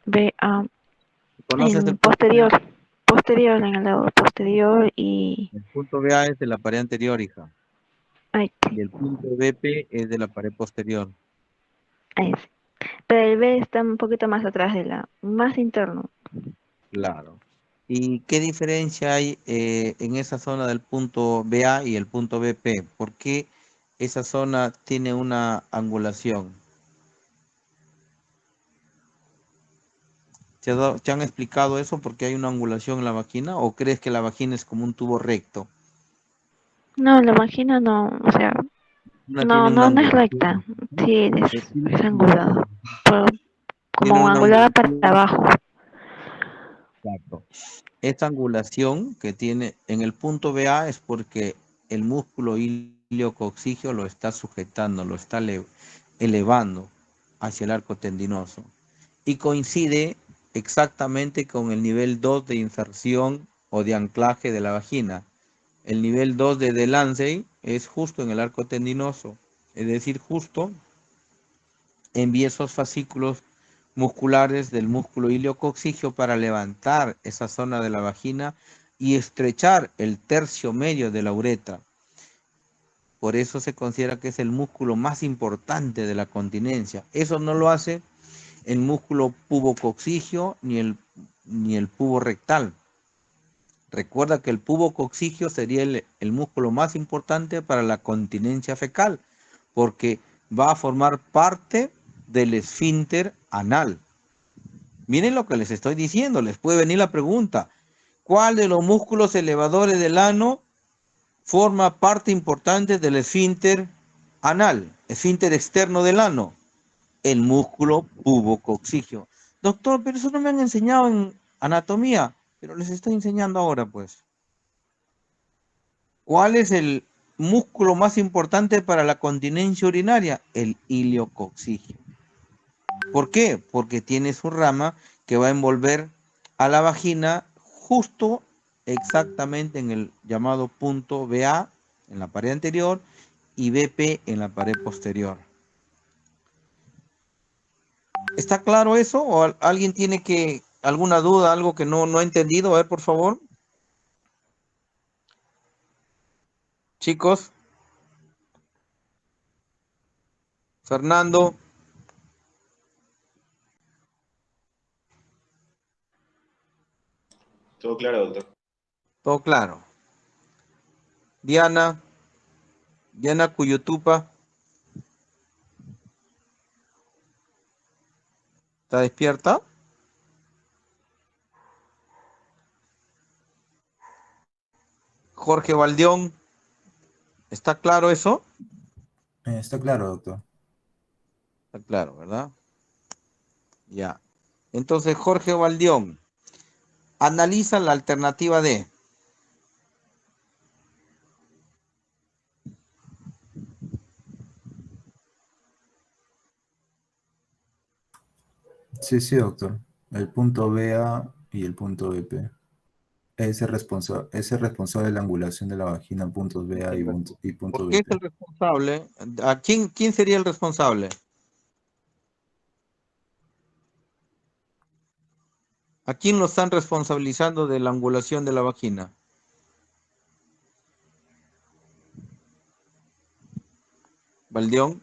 S9: B, A,
S1: ¿Conoces
S9: en
S1: el punto BA?
S9: posterior, en el lado posterior y...
S1: El punto BA es de la pared anterior, hija.
S9: Ay,
S1: Y el punto BP es de la pared posterior.
S9: ahí sí. Pero el B está un poquito más atrás más interno.
S1: Claro. ¿Y qué diferencia hay en esa zona del punto BA y el punto BP? ¿Por qué esa zona tiene una angulación? ¿Te han explicado eso? ¿Por qué hay una angulación en la vagina? ¿O crees que la vagina es como un tubo recto?
S9: No, la vagina no, o sea,
S1: Una tiene una
S9: no es
S1: angulación.
S9: recta, sí,
S1: Tiene
S9: es
S1: una
S9: angulada,
S1: angulación.
S9: pero
S1: Tiene
S9: como
S1: una
S9: angulada para
S1: angulación.
S9: abajo.
S1: Exacto. Esta angulación que tiene en el punto BA es porque el músculo iliococcigio lo está sujetando, lo está elevando hacia el arco tendinoso. Y coincide exactamente con el nivel 2 de inserción o de anclaje de la vagina. El nivel 2 de Delancey es justo en el arco tendinoso, es decir, justo envíe esos fascículos musculares del músculo iliococcigio para levantar esa zona de la vagina y estrechar el tercio medio de la uretra. Por eso se considera que es el músculo más importante de la continencia. Eso no lo hace el músculo pubococcigio ni el pubo rectal. Recuerda que el pubococcigio sería el músculo más importante para la continencia fecal, porque va a formar parte del esfínter anal. Miren lo que les estoy diciendo, les puede venir la pregunta. ¿Cuál de los músculos elevadores del ano forma parte importante del esfínter anal, esfínter externo del ano? El músculo pubococcigio. Doctor, pero eso no me han enseñado en anatomía, pero les estoy enseñando ahora, pues. ¿Cuál es el músculo más importante para la continencia urinaria? El iliococcigio. ¿Por qué? Porque tiene su rama que va a envolver a la vagina justo exactamente en el llamado punto BA en la pared anterior y BP en la pared posterior. ¿Está claro eso? ¿O alguien tiene alguna duda, algo que no ha entendido? A ver, por favor. Chicos. Fernando.
S2: Todo claro, doctor.
S1: Todo claro. Diana Cuyutupa. ¿Está despierta? Jorge Valdión. ¿Está claro eso?
S10: Está claro, doctor.
S1: Está claro, ¿verdad? Ya. Entonces, Jorge Valdión, analiza la alternativa D.
S10: Sí, sí, doctor. El punto BA y el punto BP. Es el responsable de la angulación de la vagina, puntos BA y punto
S1: ¿Por qué es el
S10: BP.
S1: responsable? ¿A quién sería el responsable? ¿A quién lo están responsabilizando de la angulación de la vagina? Valdeón.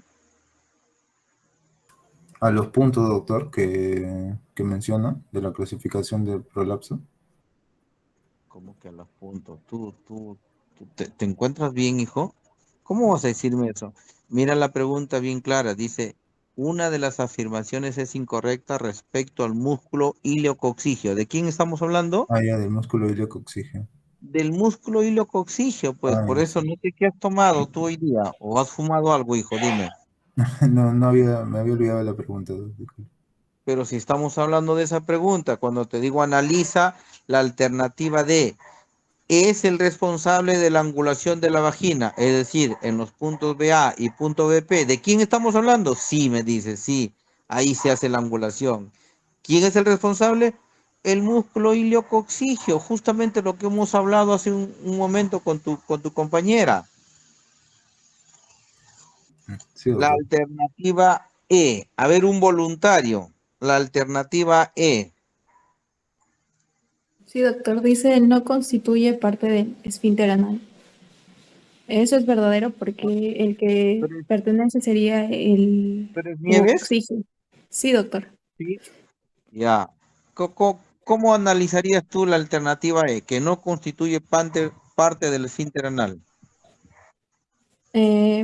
S10: A los puntos, doctor, que menciona de la clasificación de prolapso.
S1: ¿Cómo que a los puntos? ¿Te encuentras bien, hijo? ¿Cómo vas a decirme eso? Mira la pregunta bien clara. Dice, una de las afirmaciones es incorrecta respecto al músculo ileococcigio. ¿De quién estamos hablando?
S10: Ah, ya, del músculo iliococcigio.
S1: Del músculo ileococcigio, pues
S10: Ah,
S1: por
S10: ya.
S1: eso no sé qué has tomado tú hoy día. ¿O has fumado algo, hijo? Dime.
S10: No, me había olvidado la pregunta. Disculpe.
S1: Pero si estamos hablando de esa pregunta, cuando te digo analiza la alternativa D, es el responsable de la angulación de la vagina, es decir, en los puntos BA y punto BP. ¿De quién estamos hablando? Sí, me dice, sí, ahí se hace la angulación. ¿Quién es el responsable? El músculo ileococcigio, justamente lo que hemos hablado hace un momento con tu compañera.
S10: Sí,
S1: La
S10: doctor.
S1: alternativa E, a ver, un voluntario. La alternativa E.
S11: Sí, doctor, dice no constituye parte del esfínter anal. Eso es verdadero porque el que
S1: ¿Pérez
S11: pertenece sería el
S1: Pérez Nieves?
S11: pubococcicio. Sí, doctor.
S1: Sí. Ya. ¿Cómo analizarías tú la alternativa E, que no constituye parte del esfínter anal?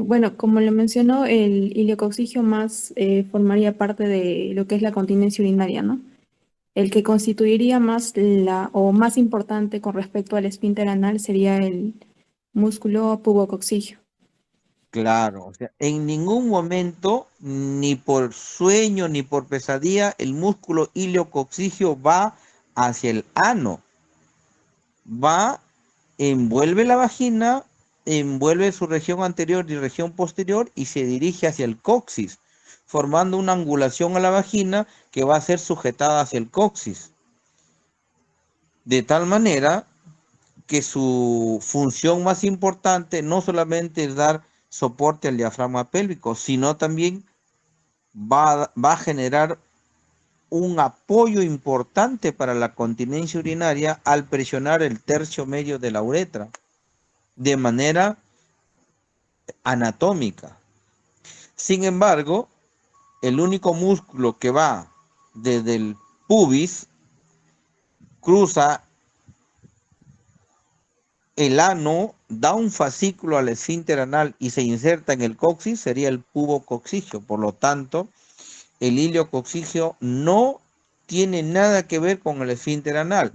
S11: Bueno, como le mencionó, el ileococcigio más formaría parte de lo que es la continencia urinaria, ¿no? El que constituiría más o más importante con respecto al esfínter anal sería el músculo pubococciggio.
S1: Claro, o sea, en ningún momento, ni por sueño ni por pesadilla, el músculo ileococcigio va hacia el ano. Va, envuelve la vagina, envuelve su región anterior y región posterior y se dirige hacia el coxis, formando una angulación a la vagina que va a ser sujetada hacia el coxis. De tal manera que su función más importante no solamente es dar soporte al diafragma pélvico, sino también va a generar un apoyo importante para la continencia urinaria al presionar el tercio medio de la uretra de manera anatómica. Sin embargo, el único músculo que va desde el pubis, cruza el ano, da un fascículo al esfínter anal y se inserta en el coxis, sería el pubococcigio. Por lo tanto, el iliococcigio no tiene nada que ver con el esfínter anal.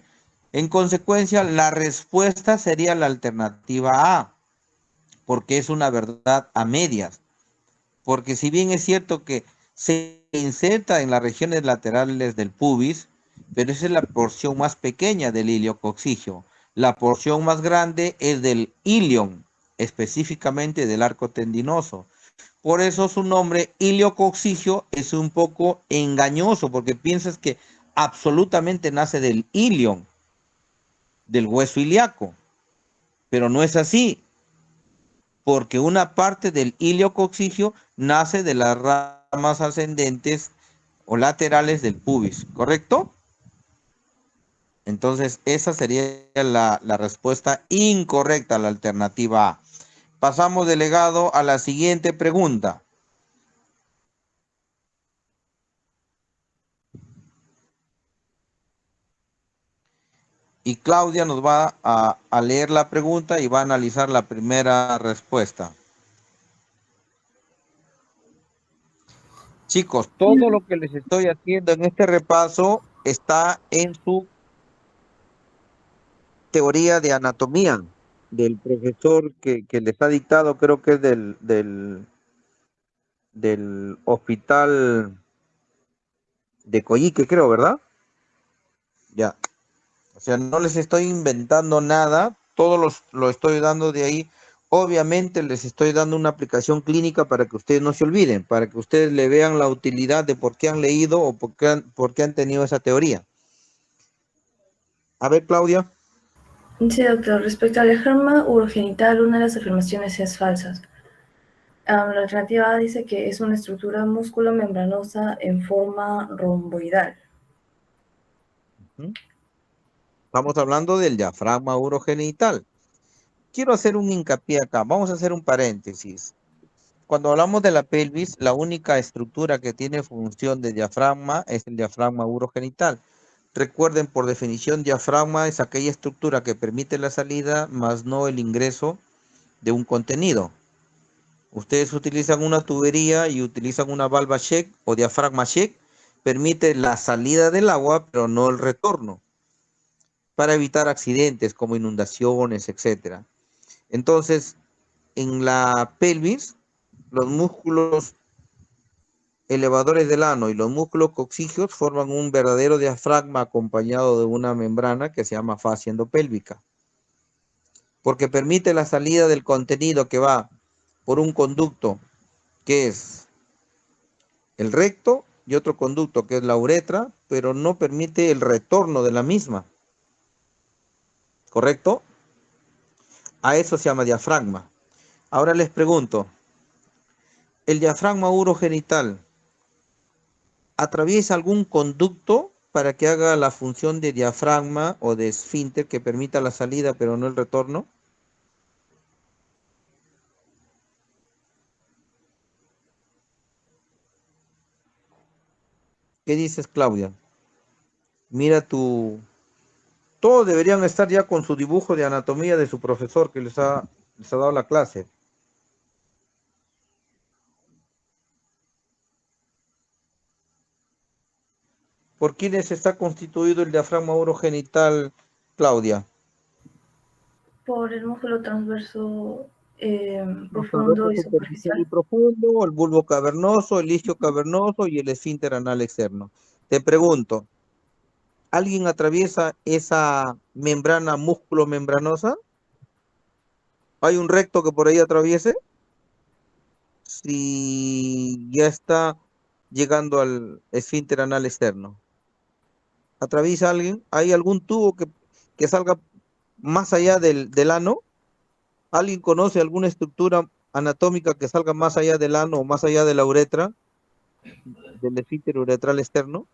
S1: En consecuencia, la respuesta sería la alternativa A, porque es una verdad a medias. Porque si bien es cierto que se inserta en las regiones laterales del pubis, pero esa es la porción más pequeña del iliococcigio. La porción más grande es del ilion, específicamente del arco tendinoso. Por eso su nombre iliococcigio es un poco engañoso, porque piensas que absolutamente nace del ilion, del hueso ilíaco, pero no es así, porque una parte del iliococcigio nace de las ramas ascendentes o laterales del pubis, ¿correcto? Entonces, esa sería la respuesta incorrecta, la alternativa A. Pasamos, delegado, a la siguiente pregunta. Y Claudia nos va a leer la pregunta y va a analizar la primera respuesta. Chicos, todo lo que les estoy haciendo en este repaso está en su teoría de anatomía del profesor que les ha dictado, creo que es del hospital de Coyique, creo, ¿verdad? Ya. O sea, no les estoy inventando nada, todo lo estoy dando de ahí. Obviamente les estoy dando una aplicación clínica para que ustedes no se olviden, para que ustedes le vean la utilidad de por qué han leído o por qué han tenido esa teoría. A ver, Claudia.
S12: Sí, doctor. Respecto al ejerma urogenital, una de las afirmaciones es falsa. La alternativa A dice que es una estructura músculo-membranosa en forma romboidal.
S1: Estamos hablando del diafragma urogenital. Quiero hacer un hincapié acá. Vamos a hacer un paréntesis. Cuando hablamos de la pelvis, la única estructura que tiene función de diafragma es el diafragma urogenital. Recuerden, por definición, diafragma es aquella estructura que permite la salida, más no el ingreso de un contenido. Ustedes utilizan una tubería y utilizan una valva check o diafragma check, permite la salida del agua, pero no el retorno, para evitar accidentes como inundaciones, etc. Entonces, en la pelvis, los músculos elevadores del ano y los músculos coxígeos forman un verdadero diafragma acompañado de una membrana que se llama fascia endopélvica, porque permite la salida del contenido que va por un conducto que es el recto y otro conducto que es la uretra, pero no permite el retorno de la misma. ¿Correcto? A eso se llama diafragma. Ahora les pregunto, ¿el diafragma urogenital atraviesa algún conducto para que haga la función de diafragma o de esfínter que permita la salida pero no el retorno? ¿Qué dices, Claudia? Mira tu... Todos deberían estar ya con su dibujo de anatomía de su profesor que les ha dado la clase. ¿Por quiénes está constituido el diafragma urogenital, Claudia?
S12: Por el músculo transverso profundo y superficial.
S1: Y profundo, el bulbo cavernoso, el isquio cavernoso y el esfínter anal externo. Te pregunto, ¿alguien atraviesa esa membrana músculo-membranosa? ¿Hay un recto que por ahí atraviese? Si ya está llegando al esfínter anal externo. ¿Atraviesa alguien? ¿Hay algún tubo que salga más allá del ano? ¿Alguien conoce alguna estructura anatómica que salga más allá del ano o más allá de la uretra, del esfínter uretral externo?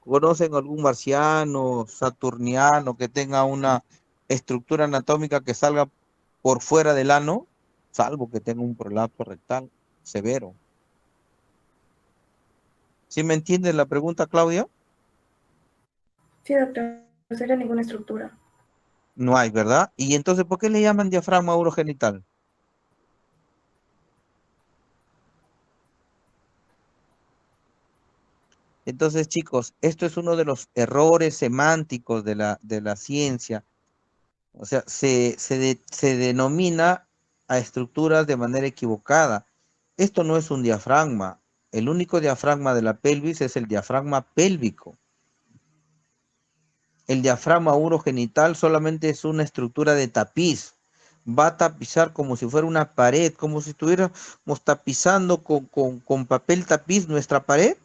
S1: ¿Conocen algún marciano, saturniano que tenga una estructura anatómica que salga por fuera del ano, salvo que tenga un prolapso rectal severo? ¿Sí me entiendes la pregunta, Claudia?
S12: Sí, doctor, no sería ninguna estructura.
S1: No hay, ¿verdad? Y entonces, ¿por qué le llaman diafragma urogenital? Entonces, chicos, esto es uno de los errores semánticos de la ciencia. O sea, se denomina a estructuras de manera equivocada. Esto no es un diafragma. El único diafragma de la pelvis es el diafragma pélvico. El diafragma urogenital solamente es una estructura de tapiz. Va a tapizar como si fuera una pared, como si estuviéramos tapizando con papel tapiz nuestra pared.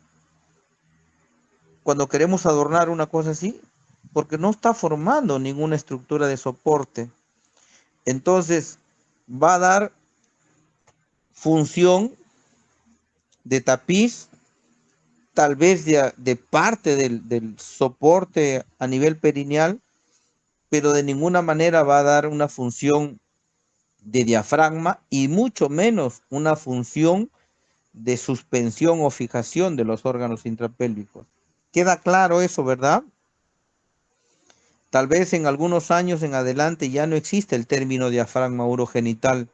S1: Cuando queremos adornar una cosa así, porque no está formando ninguna estructura de soporte. Entonces, va a dar función de tapiz, tal vez de parte del soporte a nivel perineal, pero de ninguna manera va a dar una función de diafragma y mucho menos una función de suspensión o fijación de los órganos intrapélvicos. Queda claro eso, ¿verdad? Tal vez en algunos años en adelante ya no existe el término diafragma urogenital.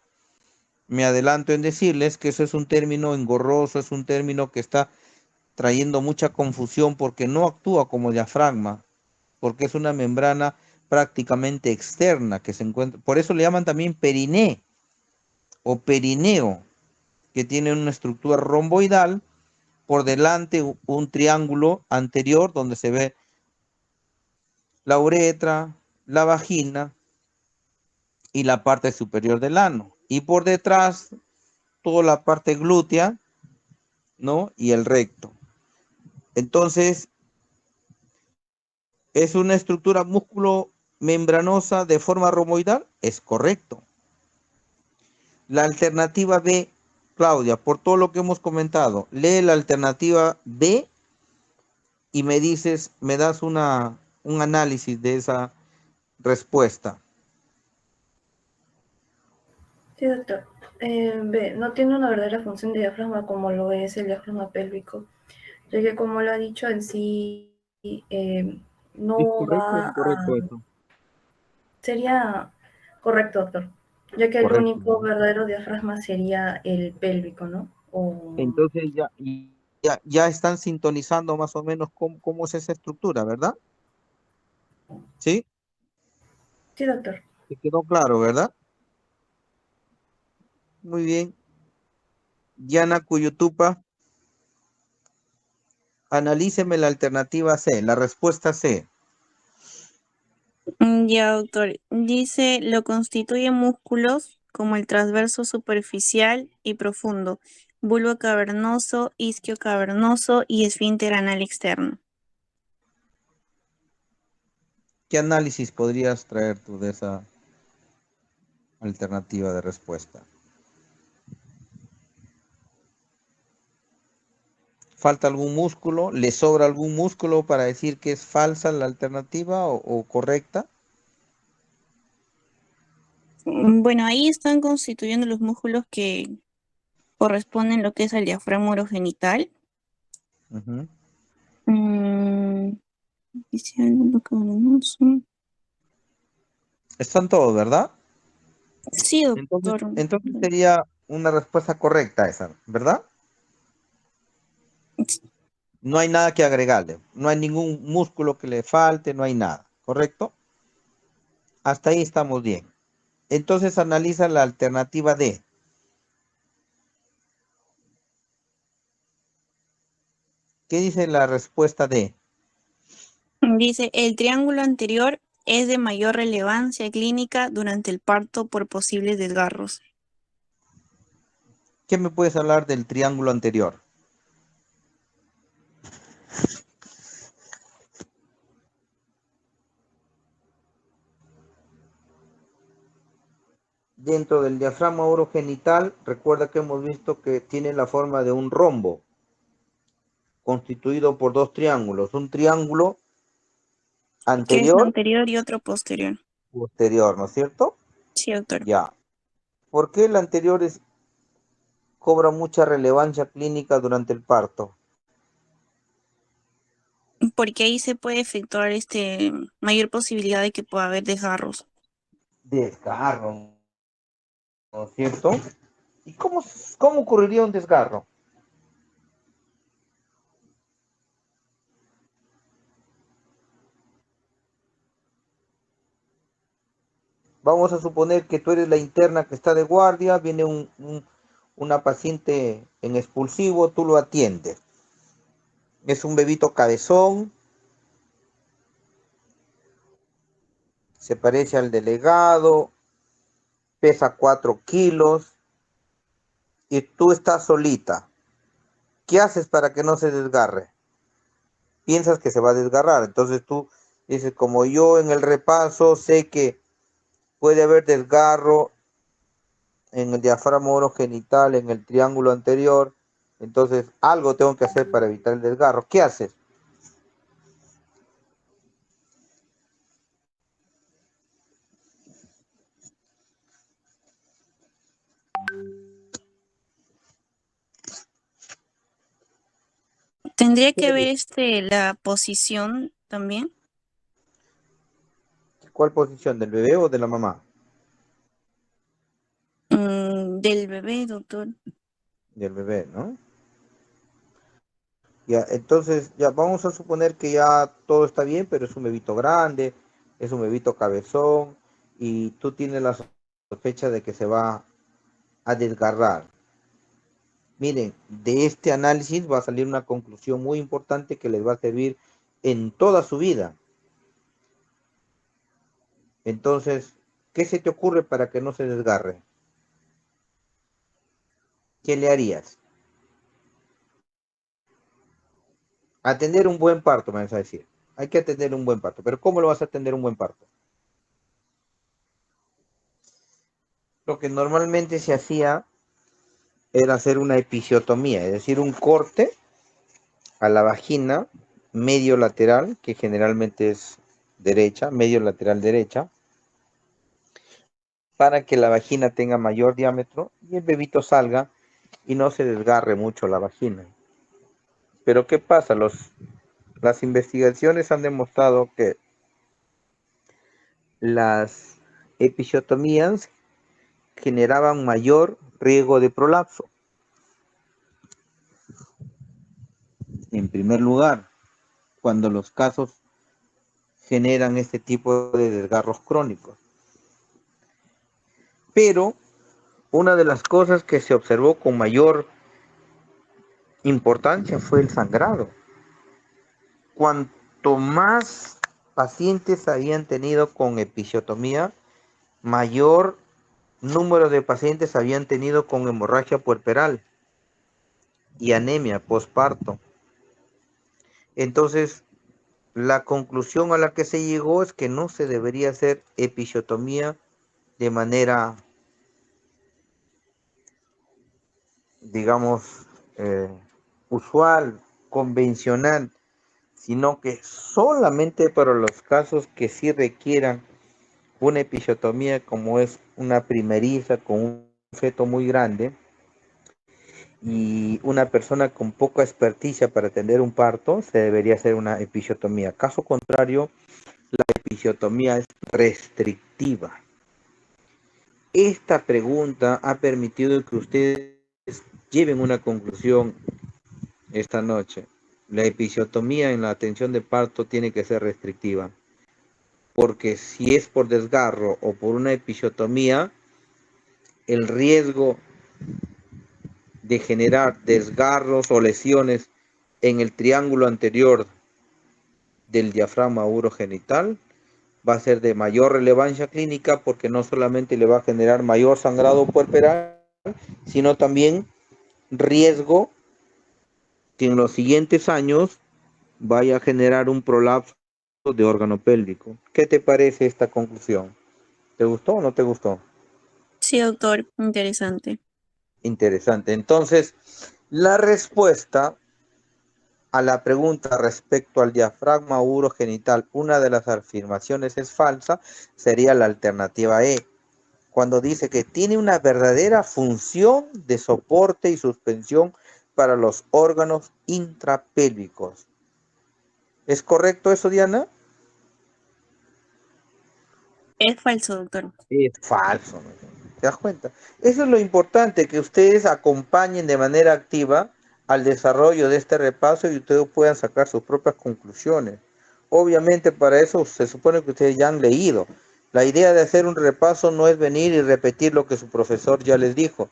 S1: Me adelanto en decirles que eso es un término engorroso, es un término que está trayendo mucha confusión porque no actúa como diafragma, porque es una membrana prácticamente externa que se encuentra, por eso le llaman también periné o perineo, que tiene una estructura romboidal, por delante un triángulo anterior donde se ve la uretra, la vagina y la parte superior del ano. Y por detrás, toda la parte glútea, ¿no? Y el recto. Entonces, ¿es una estructura músculo-membranosa de forma romboidal? Es correcto. La alternativa B, Claudia, por todo lo que hemos comentado, lee la alternativa B. y me dices, me das un análisis de esa respuesta.
S12: Sí, doctor. B. No tiene una verdadera función de diafragma como lo es el diafragma pélvico, ya que como lo ha dicho en sí,
S1: ¿Es
S12: no
S1: correcto o
S12: va a...
S1: incorrecto eso?
S12: Sería correcto, doctor, ya que el
S1: Correcto,
S12: único
S1: ¿no?
S12: verdadero diafragma sería el pélvico, ¿no?
S1: Entonces ya están sintonizando más o menos cómo es esa estructura, ¿verdad? ¿Sí?
S12: Sí, doctor.
S1: ¿Te quedó claro, verdad? Muy bien. Yana Cuyutupa, analíceme la alternativa C, la respuesta C.
S13: Ya, doctor. Dice, lo constituyen músculos como el transverso superficial y profundo, bulbo cavernoso, isquio cavernoso y esfínter anal externo.
S1: ¿Qué análisis podrías traer tú de esa alternativa de respuesta? ¿Falta algún músculo? ¿Le sobra algún músculo para decir que es falsa la alternativa o correcta?
S13: Bueno, ahí están constituyendo los músculos que corresponden lo que es al diafragma urogenital.
S1: Ujú.
S13: Dice el bulbo cavernoso.
S1: Están todos, ¿verdad?
S13: Sí,
S1: Entonces
S13: doctor.
S1: sería una respuesta correcta esa, ¿verdad? No hay nada que agregarle, no hay ningún músculo que le falte, no hay nada, ¿correcto? Hasta ahí estamos bien. Entonces analiza la alternativa D. ¿Qué dice la respuesta D?
S13: Dice, el triángulo anterior es de mayor relevancia clínica durante el parto por posibles desgarros.
S1: ¿Qué me puedes hablar del triángulo anterior? Dentro del diafragma urogenital, recuerda que hemos visto que tiene la forma de un rombo, constituido por dos triángulos. Un triángulo
S13: Que es
S1: anterior
S13: anterior y otro posterior.
S1: y posterior, ¿no es cierto?
S13: Sí, doctor.
S1: Ya. ¿Por qué el anterior cobra mucha relevancia clínica durante el parto?
S13: Porque ahí se puede efectuar mayor posibilidad de que pueda haber desgarros.
S1: Desgarro, ¿no es cierto? ¿Y cómo ocurriría un desgarro? Vamos a suponer que tú eres la interna que está de guardia, viene una paciente en expulsivo, tú lo atiendes. Es un bebito cabezón, se parece al delegado, pesa 4 kilos y tú estás solita. ¿Qué haces para que no se desgarre? Piensas que se va a desgarrar, entonces tú dices, como yo en el repaso sé que puede haber desgarro en el diafragma urogenital, en el triángulo anterior, entonces algo tengo que hacer para evitar el desgarro. ¿Qué haces?
S13: ¿Tendría que ver la posición también?
S1: ¿Cuál posición? ¿Del bebé o de la mamá?
S13: Del bebé, doctor.
S1: Del bebé, ¿no? Ya, entonces, ya vamos a suponer que ya todo está bien, pero es un bebito grande, es un bebito cabezón, y tú tienes la sospecha de que se va a desgarrar. Miren, de este análisis va a salir una conclusión muy importante que les va a servir en toda su vida. Entonces, ¿qué se te ocurre para que no se desgarre? ¿Qué le harías? Atender un buen parto, me vas a decir. Hay que atender un buen parto. Pero ¿cómo lo vas a atender un buen parto? Lo que normalmente se hacía era hacer una episiotomía, es decir, un corte a la vagina medio lateral, que generalmente es derecha, medio lateral derecha, para que la vagina tenga mayor diámetro y el bebito salga y no se desgarre mucho la vagina. Pero ¿qué pasa? Las investigaciones han demostrado que las episiotomías generaban mayor riesgo de prolapso. En primer lugar, cuando los casos generan este tipo de desgarros crónicos. Pero una de las cosas que se observó con mayor importancia fue el sangrado. Cuanto más pacientes habían tenido con episiotomía, mayor número de pacientes habían tenido con hemorragia puerperal y anemia postparto. Entonces, la conclusión a la que se llegó es que no se debería hacer episiotomía de manera, digamos, usual, convencional, sino que solamente para los casos que sí requieran una episiotomía, como es una primeriza con un feto muy grande y una persona con poca experticia para atender un parto, se debería hacer una episiotomía. Caso contrario, la episiotomía es restrictiva. Esta pregunta ha permitido que ustedes lleven una conclusión esta noche. La episiotomía en la atención de parto tiene que ser restrictiva, porque si es por desgarro o por una episiotomía, el riesgo de generar desgarros o lesiones en el triángulo anterior del diafragma urogenital va a ser de mayor relevancia clínica, porque no solamente le va a generar mayor sangrado puerperal, sino también riesgo que en los siguientes años vaya a generar un prolapso de órgano pélvico. ¿Qué te parece esta conclusión? ¿Te gustó o no te gustó?
S13: Sí, doctor, interesante.
S1: Interesante. Entonces, la respuesta a la pregunta respecto al diafragma urogenital, una de las afirmaciones es falsa, sería la alternativa E, cuando dice que tiene una verdadera función de soporte y suspensión para los órganos intrapélvicos. ¿Es correcto eso, Diana?
S13: Es falso, doctor.
S1: Es falso, ¿no? ¿Te das cuenta? Eso es lo importante, que ustedes acompañen de manera activa al desarrollo de este repaso y ustedes puedan sacar sus propias conclusiones. Obviamente para eso se supone que ustedes ya han leído. La idea de hacer un repaso no es venir y repetir lo que su profesor ya les dijo,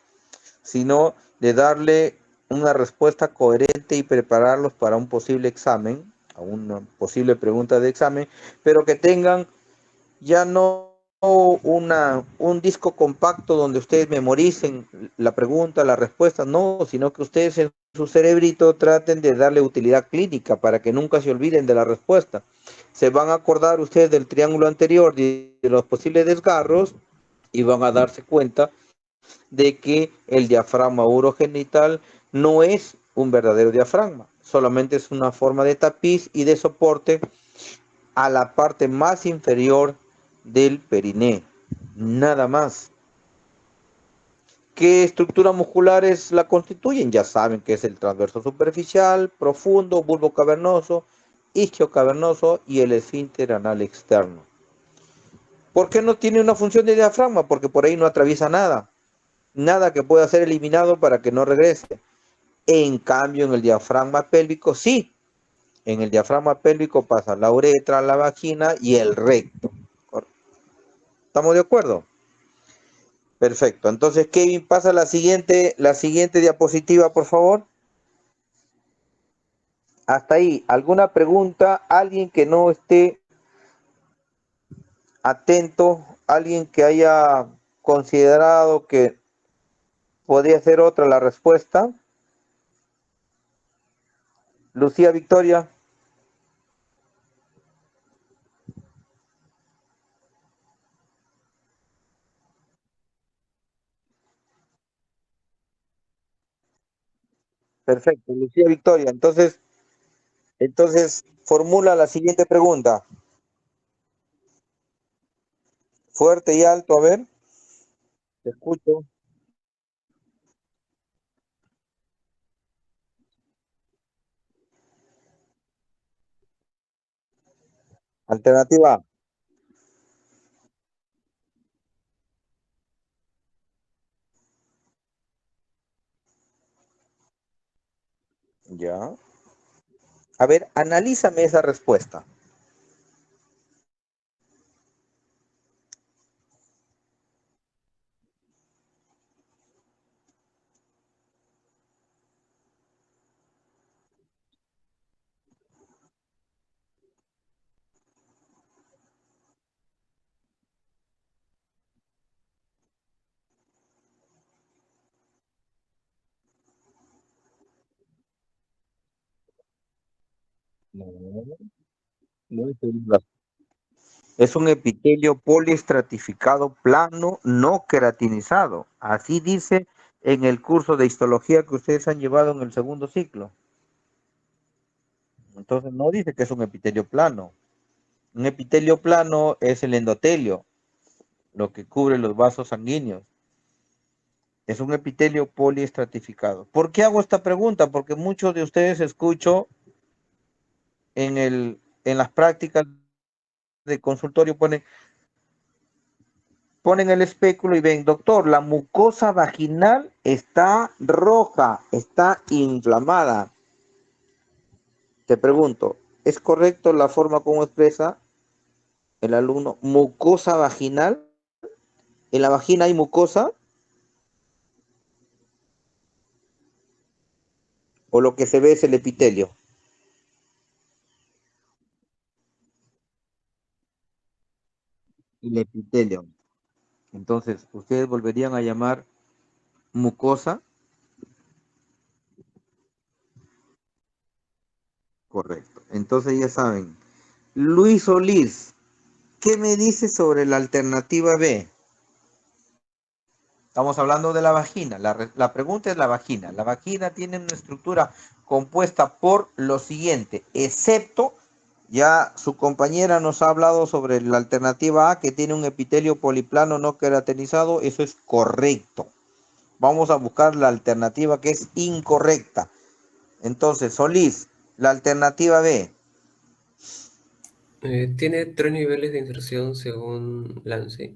S1: sino de darle una respuesta coherente y prepararlos para un posible examen, a una posible pregunta de examen, pero que tengan ya no un disco compacto donde ustedes memoricen la pregunta, la respuesta, no, sino que ustedes en su cerebrito traten de darle utilidad clínica para que nunca se olviden de la respuesta. Se van a acordar ustedes del triángulo anterior, de los posibles desgarros, y van a darse cuenta de que el diafragma urogenital no es un verdadero diafragma, solamente es una forma de tapiz y de soporte a la parte más inferior del periné, nada más. ¿Qué estructuras musculares la constituyen? Ya saben que es el transverso superficial, profundo, bulbo cavernoso, isquio cavernoso y el esfínter anal externo. ¿Por qué no tiene una función de diafragma? Porque por ahí no atraviesa nada, nada que pueda ser eliminado para que no regrese. En cambio, en el diafragma pélvico sí. En el diafragma pélvico pasa la uretra, la vagina y el recto. ¿Estamos de acuerdo? Perfecto. Entonces, Kevin, pasa la siguiente diapositiva, por favor. Hasta ahí. ¿Alguna pregunta? ¿Alguien que no esté atento? ¿Alguien que haya considerado que podría ser otra la respuesta? Lucía Victoria. Perfecto, Lucía Victoria. Entonces, Entonces, formula la siguiente pregunta. Fuerte y alto, a ver. Te escucho. Alternativa A. Ya. A ver, analízame esa respuesta. No, no es Es un epitelio poliestratificado plano no queratinizado. Así dice en el curso de histología que ustedes han llevado en el segundo ciclo. Entonces no dice que es un epitelio plano. Un epitelio plano es el endotelio, lo que cubre los vasos sanguíneos. Es un epitelio poliestratificado. ¿Por qué hago esta pregunta? Porque muchos de ustedes escucho en las prácticas de consultorio ponen el espéculo y ven, doctor, la mucosa vaginal está roja, está inflamada. Te pregunto, ¿es correcto la forma como expresa el alumno mucosa vaginal? ¿En la vagina hay mucosa? ¿O lo que se ve es el epitelio? El epitelio. Entonces, ¿ustedes volverían a llamar mucosa? Correcto. Entonces ya saben. Luis Solís, ¿qué me dice sobre la alternativa B? Estamos hablando de la vagina. La pregunta es la vagina. La vagina tiene una estructura compuesta por lo siguiente, excepto, ya su compañera nos ha hablado sobre la alternativa A, que tiene un epitelio poliplano no queratinizado. Eso es correcto. Vamos a buscar la alternativa que es incorrecta. Entonces, Solís, la alternativa B.
S14: Tiene 3 niveles de inserción según Lance.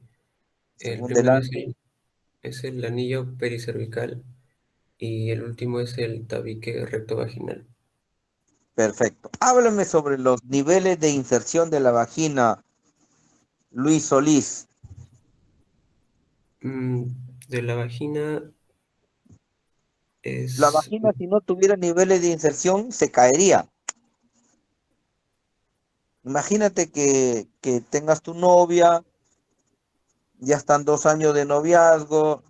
S14: El
S1: Según
S14: primero es
S1: Delance.
S14: es el anillo pericervical y el último es el tabique rectovaginal.
S1: Perfecto. Háblame sobre los niveles de inserción de la vagina, Luis Solís.
S14: De la vagina
S1: La
S14: es...
S1: vagina, si no tuviera niveles de inserción, se caería. Imagínate que tengas tu novia, ya están 2 años de noviazgo,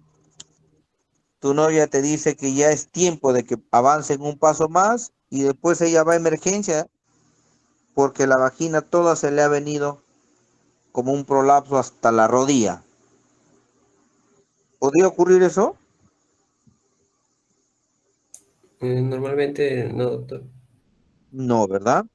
S1: tu novia te dice que ya es tiempo de que avancen un paso más y después ella va a emergencia porque la vagina toda se le ha venido como un prolapso hasta la rodilla. ¿Podría ocurrir eso?
S14: Normalmente no, doctor.
S1: No, ¿verdad?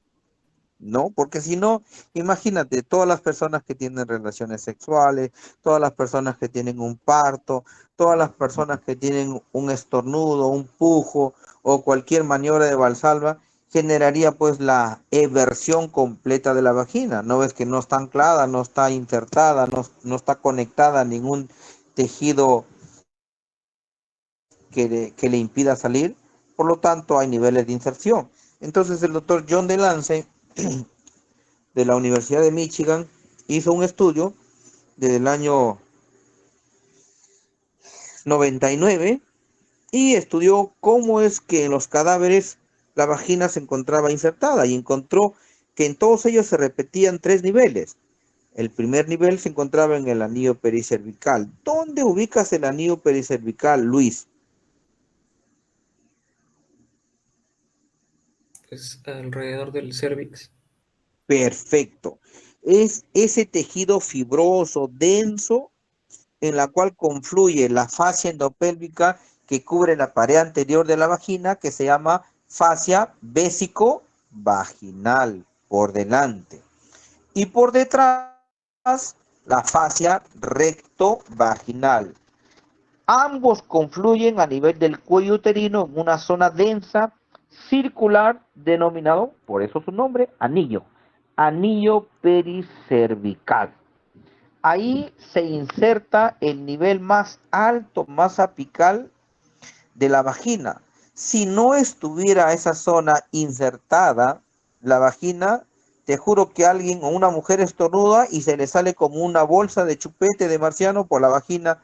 S1: No, porque si no, imagínate, todas las personas que tienen relaciones sexuales, todas las personas que tienen un parto, todas las personas que tienen un estornudo, un pujo o cualquier maniobra de Valsalva, generaría pues la eversión completa de la vagina. No ves que no está anclada, no está insertada, no está conectada a ningún tejido que le impida salir. Por lo tanto, hay niveles de inserción. Entonces, el doctor John DeLance de la Universidad de Michigan hizo un estudio desde el año 99 y estudió cómo es que en los cadáveres la vagina se encontraba insertada y encontró que en todos ellos se repetían 3 niveles. El primer nivel se encontraba en el anillo pericervical. ¿Dónde ubicas el anillo pericervical, Luis?
S14: Es alrededor del cervix.
S1: Perfecto. Es ese tejido fibroso, denso, en la cual confluye la fascia endopélvica que cubre la pared anterior de la vagina, que se llama fascia vaginal por delante. Y por detrás, la fascia recto-vaginal. Ambos confluyen a nivel del cuello uterino en una zona densa, circular, denominado, por eso su nombre, anillo pericervical. Ahí se inserta el nivel más alto, más apical de la vagina. Si no estuviera esa zona insertada, la vagina, te juro que alguien o una mujer estornuda y se le sale como una bolsa de chupete de marciano por la vagina,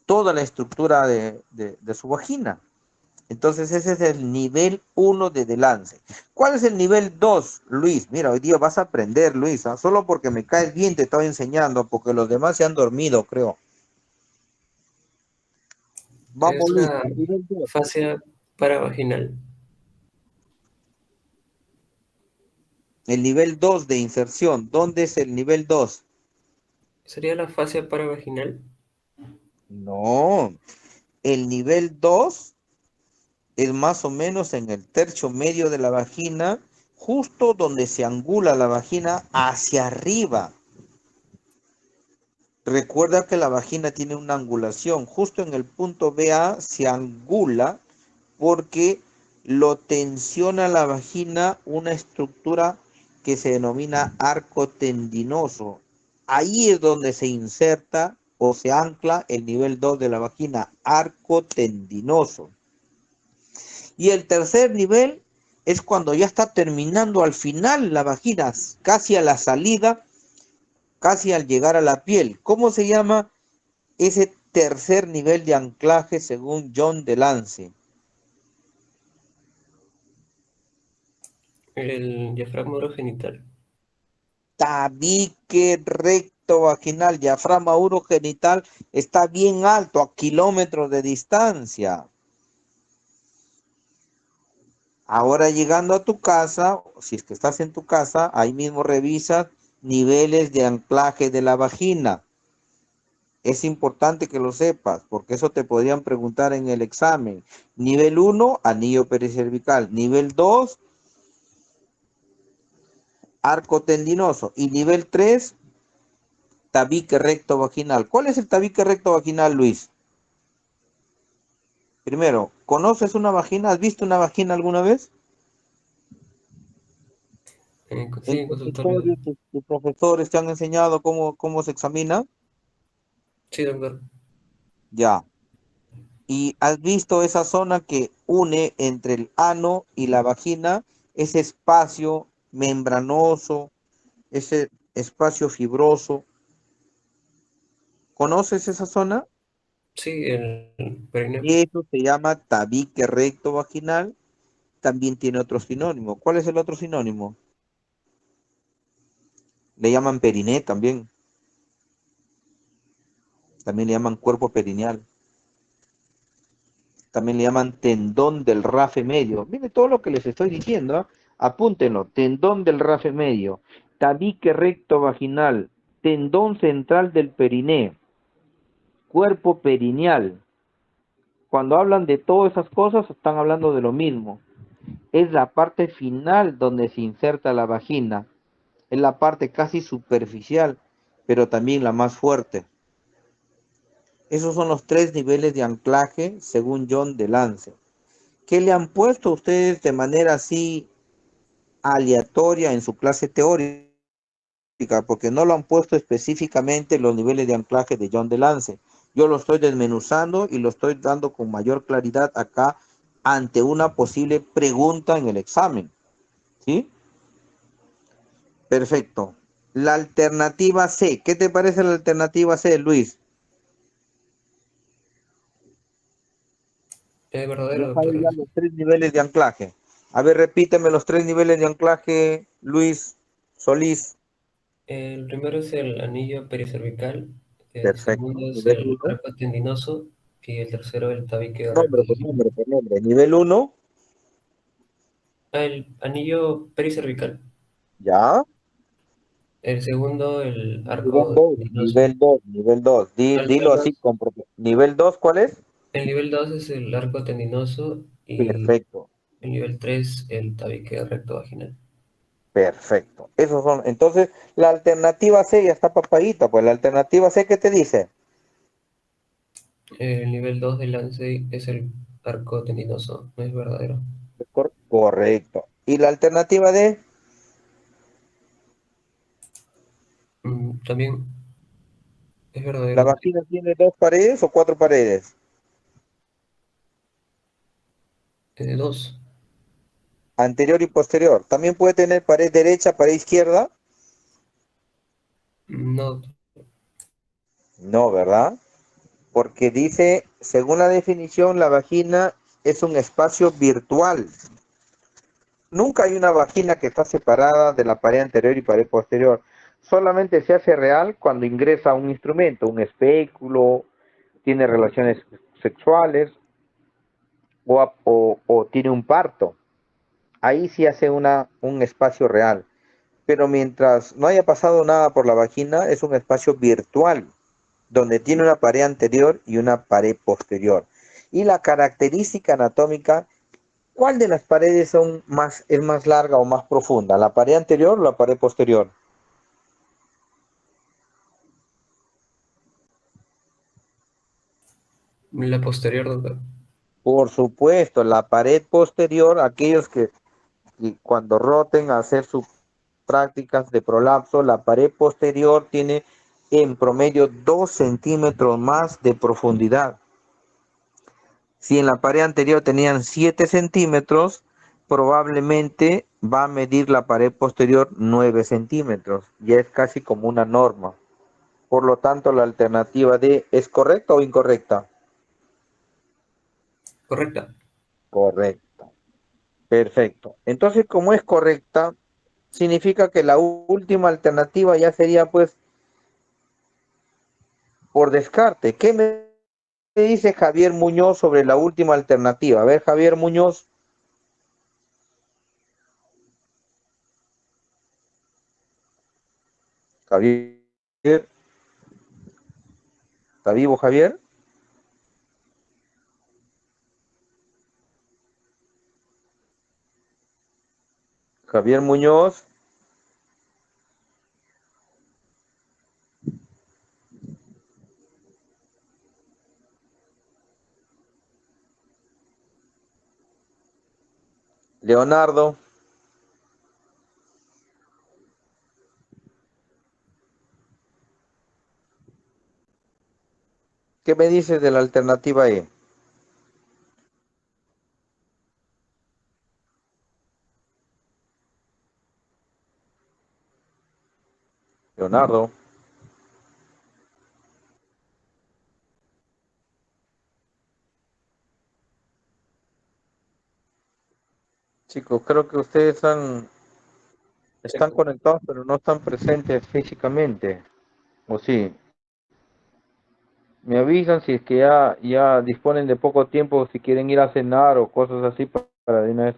S1: toda la estructura de su vagina. Entonces ese es el nivel 1 de delance. ¿Cuál es el nivel 2, Luis? Mira, hoy día vas a aprender, Luis, ¿ah? Solo porque me caes bien te estoy enseñando, porque los demás se han dormido, creo. Vamos,
S14: Es
S1: Luis.
S14: la
S1: El nivel 2.
S14: fascia paravaginal.
S1: El nivel 2 de inserción. ¿Dónde es el nivel 2?
S14: ¿Sería la fascia paravaginal?
S1: No. El nivel 2 es más o menos en el tercio medio de la vagina, justo donde se angula la vagina hacia arriba. Recuerda que la vagina tiene una angulación. Justo en el punto BA se angula porque lo tensiona la vagina una estructura que se denomina arco tendinoso. Ahí es donde se inserta o se ancla el nivel 2 de la vagina, arco tendinoso. Y el tercer nivel es cuando ya está terminando al final la vagina, casi a la salida, casi al llegar a la piel. ¿Cómo se llama ese tercer nivel de anclaje según John Delance?
S14: El diafragma urogenital.
S1: Tabique recto vaginal, diafragma urogenital está bien alto, a kilómetros de distancia. Ahora llegando a tu casa, si es que estás en tu casa, ahí mismo revisas niveles de anclaje de la vagina. Es importante que lo sepas, porque eso te podrían preguntar en el examen. Nivel 1, anillo pericervical. Nivel 2, arco tendinoso. Y nivel 3, tabique recto vaginal. ¿Cuál es el tabique recto vaginal, Luis? Primero, ¿conoces una vagina? ¿Has visto una vagina alguna vez?
S14: Sí, en consultorio.
S1: ¿Tus profesores te han enseñado cómo se examina?
S14: Sí, doctor.
S1: Ya. ¿Y has visto esa zona que une entre el ano y la vagina? Ese espacio membranoso, ese espacio fibroso. ¿Conoces esa zona?
S14: Sí, el perineo.
S1: Y eso se llama tabique recto vaginal. También tiene otro sinónimo. ¿Cuál es el otro sinónimo? Le llaman periné también. También le llaman cuerpo perineal. También le llaman tendón del rafe medio. Mire todo lo que les estoy diciendo, ¿eh? Apúntenlo. Tendón del rafe medio, tabique recto vaginal, tendón central del periné, cuerpo perineal. Cuando hablan de todas esas cosas, están hablando de lo mismo. Es la parte final donde se inserta la vagina. Es la parte casi superficial, pero también la más fuerte. Esos son los 3 niveles de anclaje según John Delance. ¿Qué le han puesto a ustedes de manera así aleatoria en su clase teórica? Porque no lo han puesto específicamente los niveles de anclaje de John Delance. Yo lo estoy desmenuzando y lo estoy dando con mayor claridad acá ante una posible pregunta en el examen. ¿Sí? Perfecto. La alternativa C. ¿Qué te parece la alternativa C, Luis?
S14: Es
S1: Ya
S14: verdadero,
S1: sabes
S14: doctor.
S1: ya los 3 niveles de anclaje. A ver, repíteme los 3 niveles de anclaje, Luis Solís.
S14: El primero es el anillo pericervical, el
S1: Perfecto.
S14: segundo es
S1: Nivel
S14: el
S1: 1.
S14: arco tendinoso y el tercero el tabique recto
S1: Nombre por
S14: vaginal.
S1: nombre por nombre. Nivel 1.
S14: El anillo pericervical.
S1: Ya.
S14: El segundo, el
S1: Nivel
S14: arco
S1: 2.
S14: tendinoso.
S1: Nivel 2. Nivel 2.
S14: El
S1: Dilo
S14: nivel
S1: así
S14: 2,
S1: con propiedad. Nivel 2, ¿cuál es?
S14: el nivel 2 es el arco tendinoso y
S1: Perfecto.
S14: El nivel 3, el tabique recto vaginal.
S1: Perfecto. Esos son. Entonces, la alternativa C ya está papadita. Pues la alternativa C, ¿qué te dice?
S14: El nivel 2 del lance es el arco tendinoso, no es verdadero.
S1: Correcto. ¿Y la alternativa D?
S14: También es
S1: ¿La
S14: verdadero.
S1: vagina tiene 2 paredes o 4 paredes?
S14: 2.
S1: Anterior y posterior. ¿También puede tener pared derecha, pared izquierda?
S14: No.
S1: No, ¿verdad? Porque dice, según la definición, la vagina es un espacio virtual. Nunca hay una vagina que está separada de la pared anterior y pared posterior. Solamente se hace real cuando ingresa un instrumento, un espéculo, tiene relaciones sexuales o tiene un parto. Ahí sí hace un espacio real. Pero mientras no haya pasado nada por la vagina, es un espacio virtual, donde tiene una pared anterior y una pared posterior. Y la característica anatómica, ¿cuál de las paredes es más larga o más profunda? ¿La pared anterior o la pared posterior?
S14: La posterior, doctor.
S1: Por supuesto, la pared posterior, aquellos que cuando roten a hacer sus prácticas de prolapso, la pared posterior tiene en promedio 2 centímetros más de profundidad. Si en la pared anterior tenían 7 centímetros, probablemente va a medir la pared posterior 9 centímetros. Ya es casi como una norma. Por lo tanto, la alternativa D es correcta o incorrecta.
S14: Correcta.
S1: Correcta. Perfecto. Entonces, como es correcta, significa que la última alternativa ya sería, pues, por descarte. ¿Qué me dice Javier Muñoz sobre la última alternativa? A ver, Javier Muñoz. Javier. ¿Está vivo Javier? Javier Muñoz. Leonardo. ¿Qué me dices de la alternativa E? Leonardo. Chicos, creo que ustedes están conectados, pero no están presentes físicamente. ¿O sí? Me avisan si es que ya disponen de poco tiempo, si quieren ir a cenar o cosas así para de una vez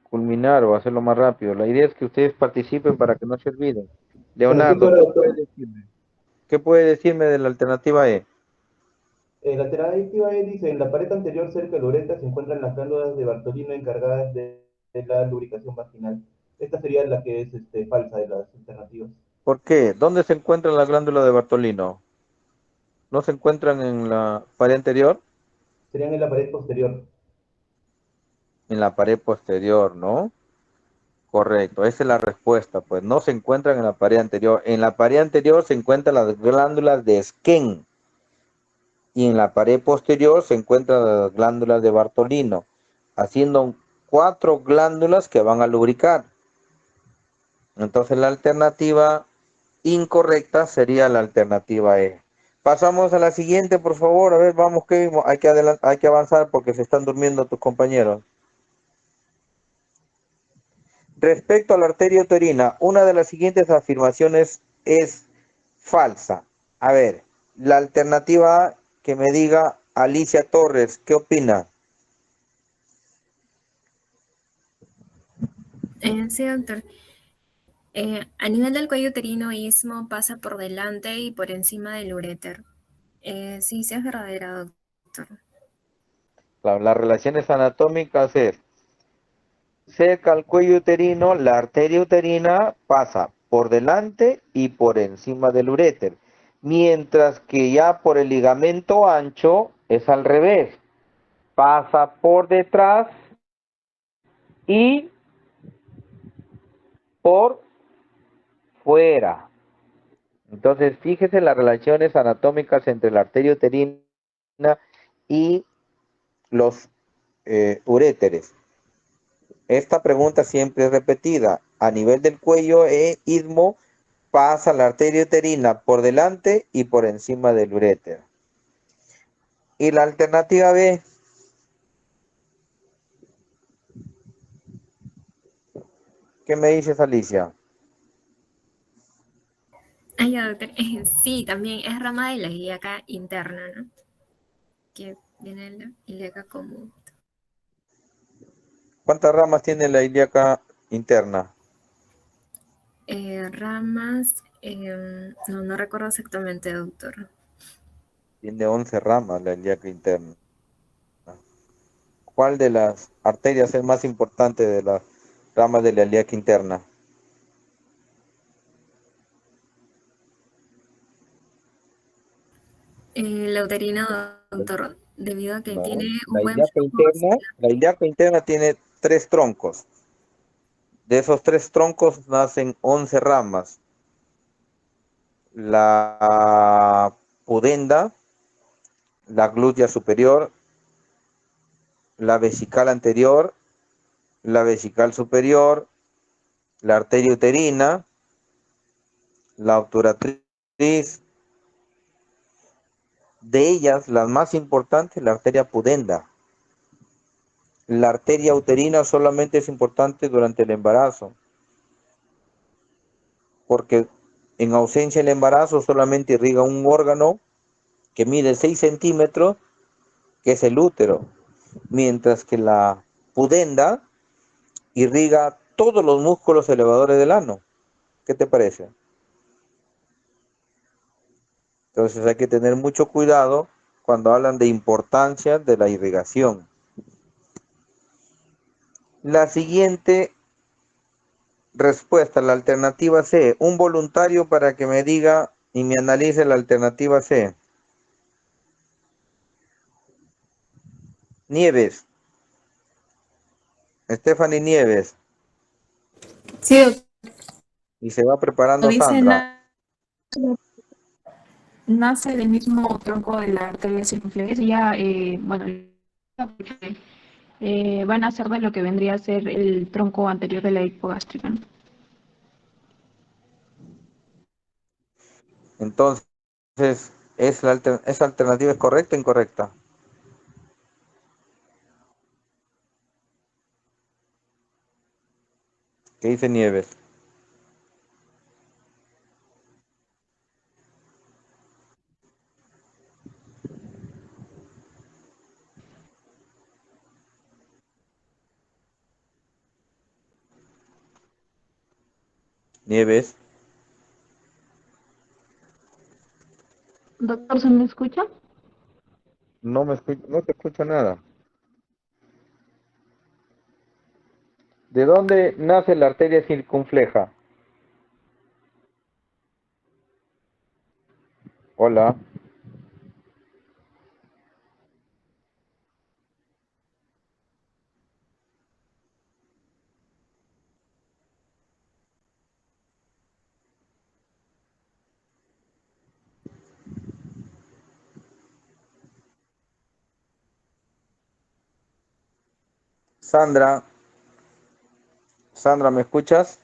S1: culminar o hacerlo más rápido. La idea es que ustedes participen para que no se olviden. Leonardo, ¿qué puede decirme? ¿Qué puede decirme de la alternativa E?
S15: La alternativa E dice, en la pared anterior cerca de la uretra se encuentran las glándulas de Bartolino encargadas de la lubricación vaginal. Esta sería la que es falsa de las alternativas.
S1: ¿Por qué? ¿Dónde se encuentra la glándula de Bartolino? ¿No se encuentran en la pared anterior?
S15: Serían en la pared posterior.
S1: En la pared posterior, ¿no? Correcto, esa es la respuesta, pues no se encuentran en la pared anterior. En la pared anterior se encuentran las glándulas de Skene y en la pared posterior se encuentran las glándulas de Bartolino, haciendo 4 glándulas que van a lubricar. Entonces la alternativa incorrecta sería la alternativa E. Pasamos a la siguiente, por favor. A ver, vamos, que hay que avanzar porque se están durmiendo tus compañeros. Respecto a la arteria uterina, una de las siguientes afirmaciones es falsa. A ver, la alternativa A, que me diga Alicia Torres, ¿qué opina?
S6: Sí, doctor. A nivel del cuello uterino, istmo pasa por delante y por encima del uréter. Sí, sí es verdadera, doctor.
S1: Las relaciones anatómicas es cerca al cuello uterino, la arteria uterina pasa por delante y por encima del uréter, mientras que ya por el ligamento ancho es al revés, pasa por detrás y por fuera. Entonces, fíjese las relaciones anatómicas entre la arteria uterina y los uréteres. Esta pregunta siempre es repetida. A nivel del cuello istmo pasa la arteria uterina por delante y por encima del uréter. Y la alternativa B. ¿Qué me dices, Alicia?
S6: Ay, ya, doctor. Sí, también es rama de la ilíaca interna, ¿no? Que viene de la ilíaca común.
S1: ¿Cuántas ramas tiene la ilíaca interna?
S6: Ramas, no recuerdo exactamente, doctor.
S1: Tiene 11 ramas la ilíaca interna. ¿Cuál de las arterias es más importante de las ramas de la ilíaca interna?
S6: La uterina, doctor, debido a que
S1: No,
S6: tiene un
S1: la
S6: buen
S1: ilíaca
S6: flujo
S1: interna, la ilíaca interna tiene 3 troncos. De esos 3 troncos nacen 11 ramas. La pudenda, la glútea superior, la vesical anterior, la vesical superior, la arteria uterina, la obturatriz. De ellas, las más importantes, la arteria pudenda. La arteria uterina solamente es importante durante el embarazo, porque en ausencia del embarazo solamente irriga un órgano que mide 6 centímetros, que es el útero, mientras que la pudenda irriga todos los músculos elevadores del ano. ¿Qué te parece? Entonces hay que tener mucho cuidado cuando hablan de importancia de la irrigación. La siguiente respuesta, la alternativa C. Un voluntario para que me diga y me analice la alternativa C. Nieves. Stephanie Nieves.
S11: Sí, doctor.
S1: Y se va preparando
S11: Dice,
S1: Sandra.
S11: nace del mismo tronco de la arteria circunflex. Ya, bueno, porque, van a ser de lo que vendría a ser el tronco anterior de la hipogástrica, ¿no?
S1: Entonces, ¿esa alternativa es correcta o incorrecta? ¿Qué dice Nieves? Nieves.
S11: Doctor, ¿se me escucha?
S1: No te escucho nada. ¿De dónde nace la arteria circunfleja? Hola. Sandra. Sandra, ¿me escuchas?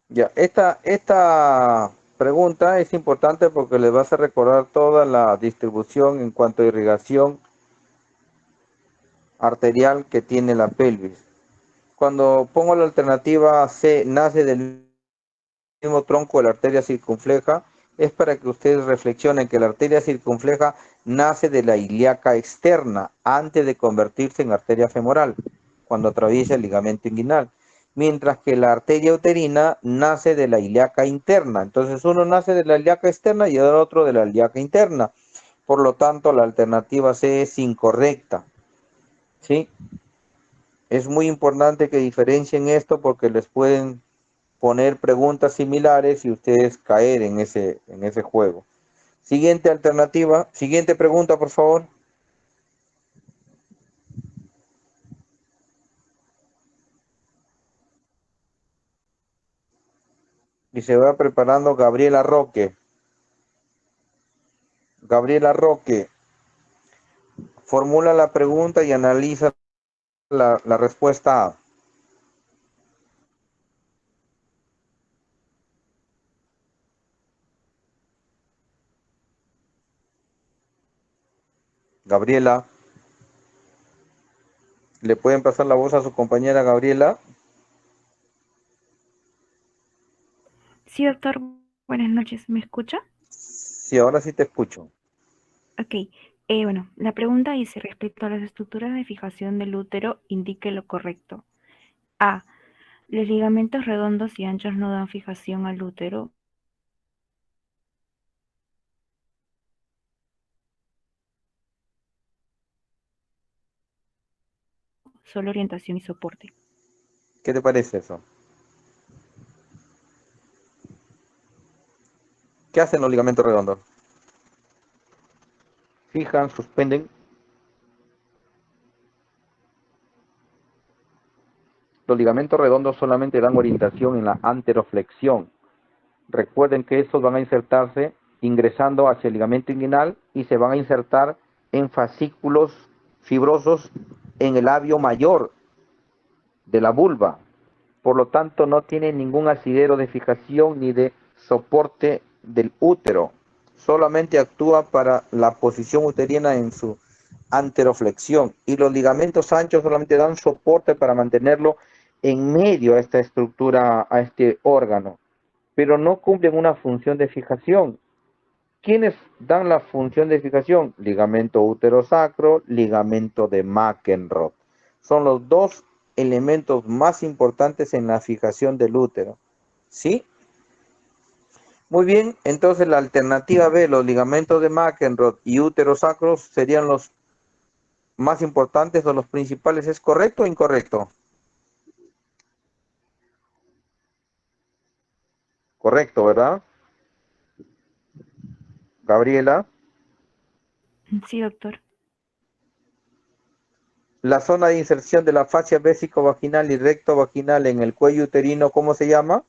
S1: Ya, esta pregunta es importante porque les vas a recordar toda la distribución en cuanto a irrigación arterial que tiene la pelvis. Cuando pongo la alternativa C, nace del mismo tronco de la arteria circunfleja, es para que ustedes reflexionen que la arteria circunfleja nace de la ilíaca externa antes de convertirse en arteria femoral, cuando atraviesa el ligamento inguinal. mientras que la arteria uterina nace de la ilíaca interna. Entonces uno nace de la ilíaca externa y el otro de la ilíaca interna. Por lo tanto, la alternativa C es incorrecta. ¿Sí? Es muy importante que diferencien esto porque les pueden poner preguntas similares y ustedes caer en ese juego. Siguiente alternativa, siguiente pregunta, por favor. Y se va preparando Gabriela Roque. Gabriela Roque, formula la pregunta y analiza la respuesta A. Gabriela, ¿le pueden pasar la voz a su compañera Gabriela?
S9: Sí, doctor. Buenas noches. ¿Me escucha?
S1: Sí, ahora sí te escucho.
S9: Ok. Bueno, la pregunta dice, respecto a las estructuras de fijación del útero, indique lo correcto. A. Los ligamentos redondos y anchos no dan fijación al útero. Solo orientación y soporte.
S1: ¿Qué te parece eso? ¿Qué hacen los ligamentos redondos? Fijan, suspenden. Los ligamentos redondos solamente dan orientación en la anteroflexión. Recuerden que estos van a insertarse ingresando hacia el ligamento inguinal y se van a insertar en fascículos fibrosos en el labio mayor de la vulva. Por lo tanto, no tiene ningún asidero de fijación ni de soporte del útero. Solamente actúa para la posición uterina en su anteroflexión. Y los ligamentos anchos solamente dan soporte para mantenerlo en medio a esta estructura, a este órgano. Pero no cumplen una función de fijación. ¿Quiénes dan la función de fijación? Ligamento útero-sacro, ligamento de McEnroe. Son los dos elementos más importantes en la fijación del útero. ¿Sí? Muy bien, entonces la alternativa B, los ligamentos de McEnroe y útero-sacro serían los más importantes o los principales. ¿Es correcto o incorrecto? Correcto, ¿verdad? Gabriela.
S9: Sí, doctor.
S1: La zona de inserción de la fascia vésico-vaginal y recto-vaginal en el cuello uterino, ¿cómo se llama?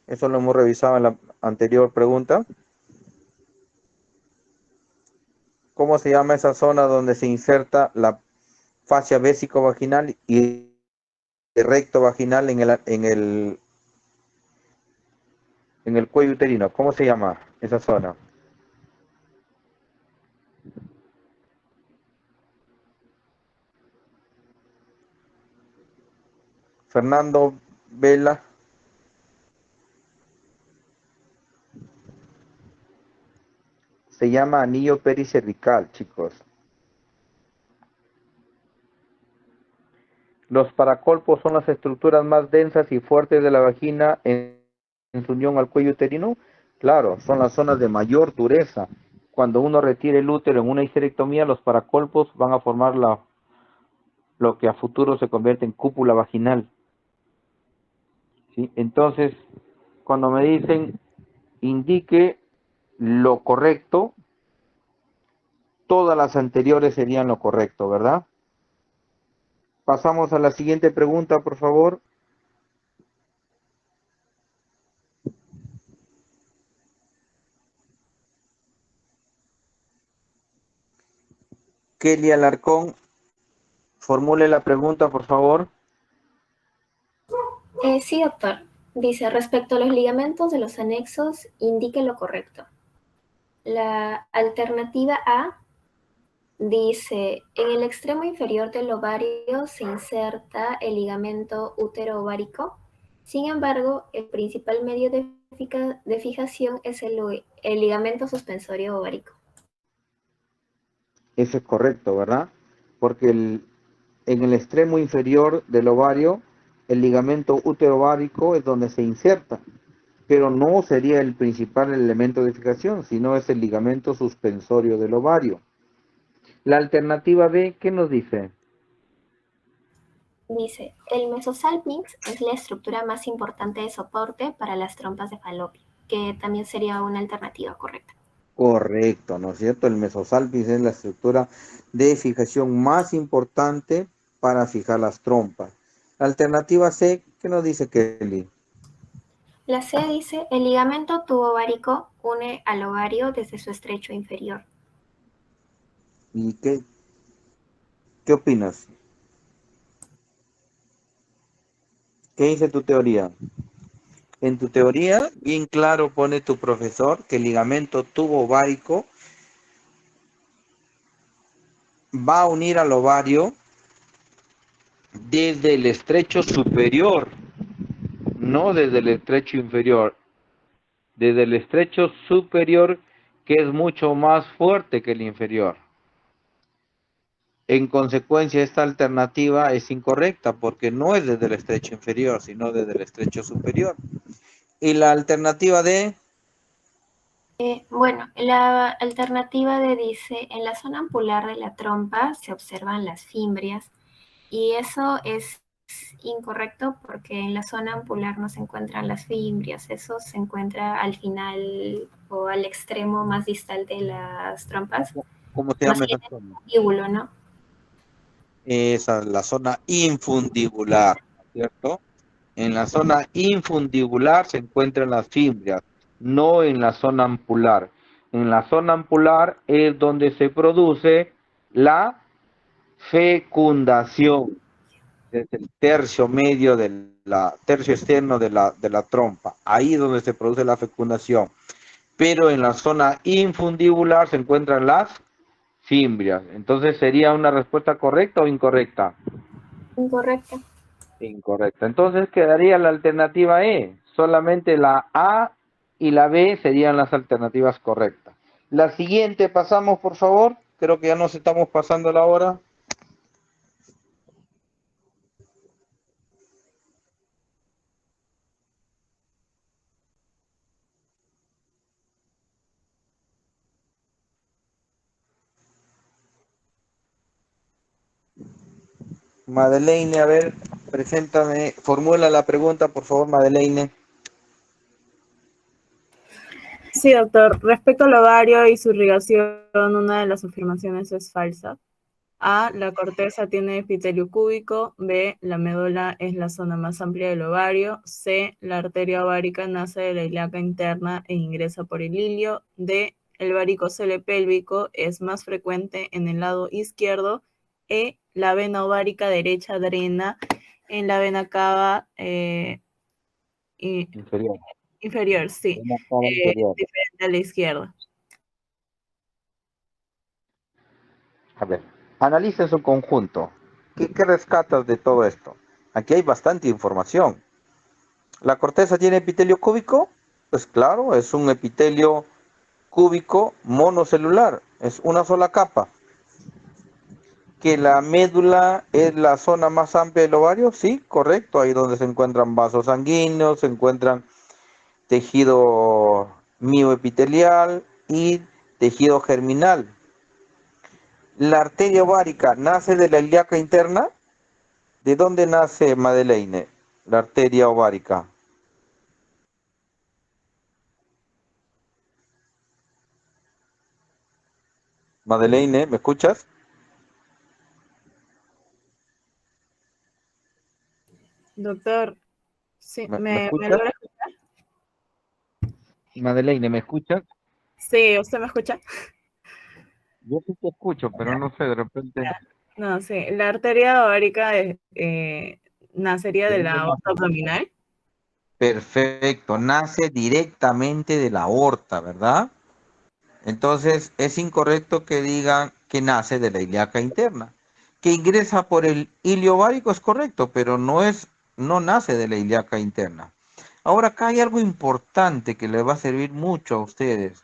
S1: Eso lo hemos revisado en la anterior pregunta. ¿Cómo se llama esa zona donde se inserta la fascia vésico-vaginal y recto-vaginal en el cuello uterino? ¿Cómo se llama esa zona? Fernando Vela. Se llama anillo pericervical, chicos. Los paracolpos son las estructuras más densas y fuertes de la vagina en su unión al cuello uterino. Claro, son las zonas de mayor dureza. Cuando uno retira el útero en una histerectomía, los paracolpos van a formar lo que a futuro se convierte en cúpula vaginal. ¿Sí? Entonces, cuando me dicen indique lo correcto, todas las anteriores serían lo correcto, ¿verdad? Pasamos a la siguiente pregunta, por favor. Kelly Alarcón, formule la pregunta, por favor.
S16: Sí, doctor. Dice, respecto a los ligamentos de los anexos, indique lo correcto. La alternativa A dice, en el extremo inferior del ovario se inserta el ligamento útero-ovárico. Sin embargo, el principal medio de fijación es el ligamento suspensorio ovárico.
S1: Eso es correcto, ¿verdad? Porque en el extremo inferior del ovario el ligamento útero-ovárico es donde se inserta, pero no sería el principal elemento de fijación, sino es el ligamento suspensorio del ovario. La alternativa B, ¿qué nos dice?
S16: Dice, el mesosalpinx es la estructura más importante de soporte para las trompas de falopio, que también sería una alternativa correcta.
S1: Correcto, ¿no es cierto? El mesosalpinx es la estructura de fijación más importante para fijar las trompas. La alternativa C, ¿qué nos dice Kelly?
S16: La C dice, el ligamento tubo-ovárico une al ovario desde su estrecho inferior.
S1: ¿Y qué opinas? ¿Qué dice tu teoría? En tu teoría, bien claro pone tu profesor que el ligamento tubo-ovárico va a unir al ovario desde el estrecho superior, no desde el estrecho inferior, desde el estrecho superior, que es mucho más fuerte que el inferior. En consecuencia, esta alternativa es incorrecta porque no es desde el estrecho inferior, sino desde el estrecho superior. Y la alternativa D,
S16: Bueno, la alternativa D dice, en la zona ampular de la trompa se observan las fimbrias, y eso es incorrecto porque en la zona ampular no se encuentran las fimbrias, eso se encuentra al final o al extremo más distal de las trompas,
S1: ¿cómo se
S16: más
S1: llama
S16: bien
S1: esa
S16: en el
S1: zona?
S16: fundíbulo, ¿no?
S1: Esa es la zona infundibular, ¿cierto? En la zona infundibular se encuentran las fimbrias, no en la zona ampular. En la zona ampular es donde se produce la fecundación, es el tercio medio tercio externo de la trompa. Ahí es donde se produce la fecundación. Pero en la zona infundibular se encuentran las fimbrias. Entonces, ¿sería una respuesta correcta o incorrecta?
S16: Incorrecto.
S1: Incorrecta. Entonces quedaría la alternativa E. Solamente la A y la B serían las alternativas correctas. La siguiente pasamos, por favor. Creo que ya nos estamos pasando la hora. Madeleine, a ver, preséntame, formula la pregunta, por favor, Madeleine.
S3: Sí, doctor. Respecto al ovario y su irrigación, una de las afirmaciones es falsa. A, la corteza tiene epitelio cúbico. B, la médula es la zona más amplia del ovario. C, la arteria ovárica nace de la ilíaca interna e ingresa por el ilio. D, el varicocele pélvico es más frecuente en el lado izquierdo. E, la vena ovárica derecha drena en la vena cava
S1: Inferior.
S3: inferior, sí,
S1: Vena cava inferior.
S3: diferente a la izquierda.
S1: A ver, analiza en su conjunto. ¿Qué rescatas de todo esto? Aquí hay bastante información. ¿La corteza tiene epitelio cúbico? Pues claro, es un epitelio cúbico monocelular, es una sola capa. ¿Que la médula es la zona más amplia del ovario? Sí, correcto, ahí donde se encuentran vasos sanguíneos, se encuentran tejido mioepitelial y tejido germinal. ¿La arteria ovárica nace de la ilíaca interna? ¿De dónde nace, Madeleine, la arteria ovárica? Madeleine, ¿me escuchas?
S3: Doctor, sí,
S1: ¿Me
S3: ¿me
S1: escuchas?
S3: logra escuchar?
S1: Madeleine, ¿me escuchas?
S3: Sí, ¿usted me escucha?
S1: Yo sí te escucho, pero no sé, de repente...
S3: No, sí, la arteria ovárica nacería
S1: ¿De
S3: de
S1: dónde
S3: la
S1: nace?
S3: aorta abdominal.
S1: Perfecto, nace directamente de la aorta, ¿verdad? Entonces es incorrecto que digan que nace de la ilíaca interna. Que ingresa por el ilio ovárico es correcto, pero no nace de la ilíaca interna. Ahora acá hay algo importante que les va a servir mucho a ustedes.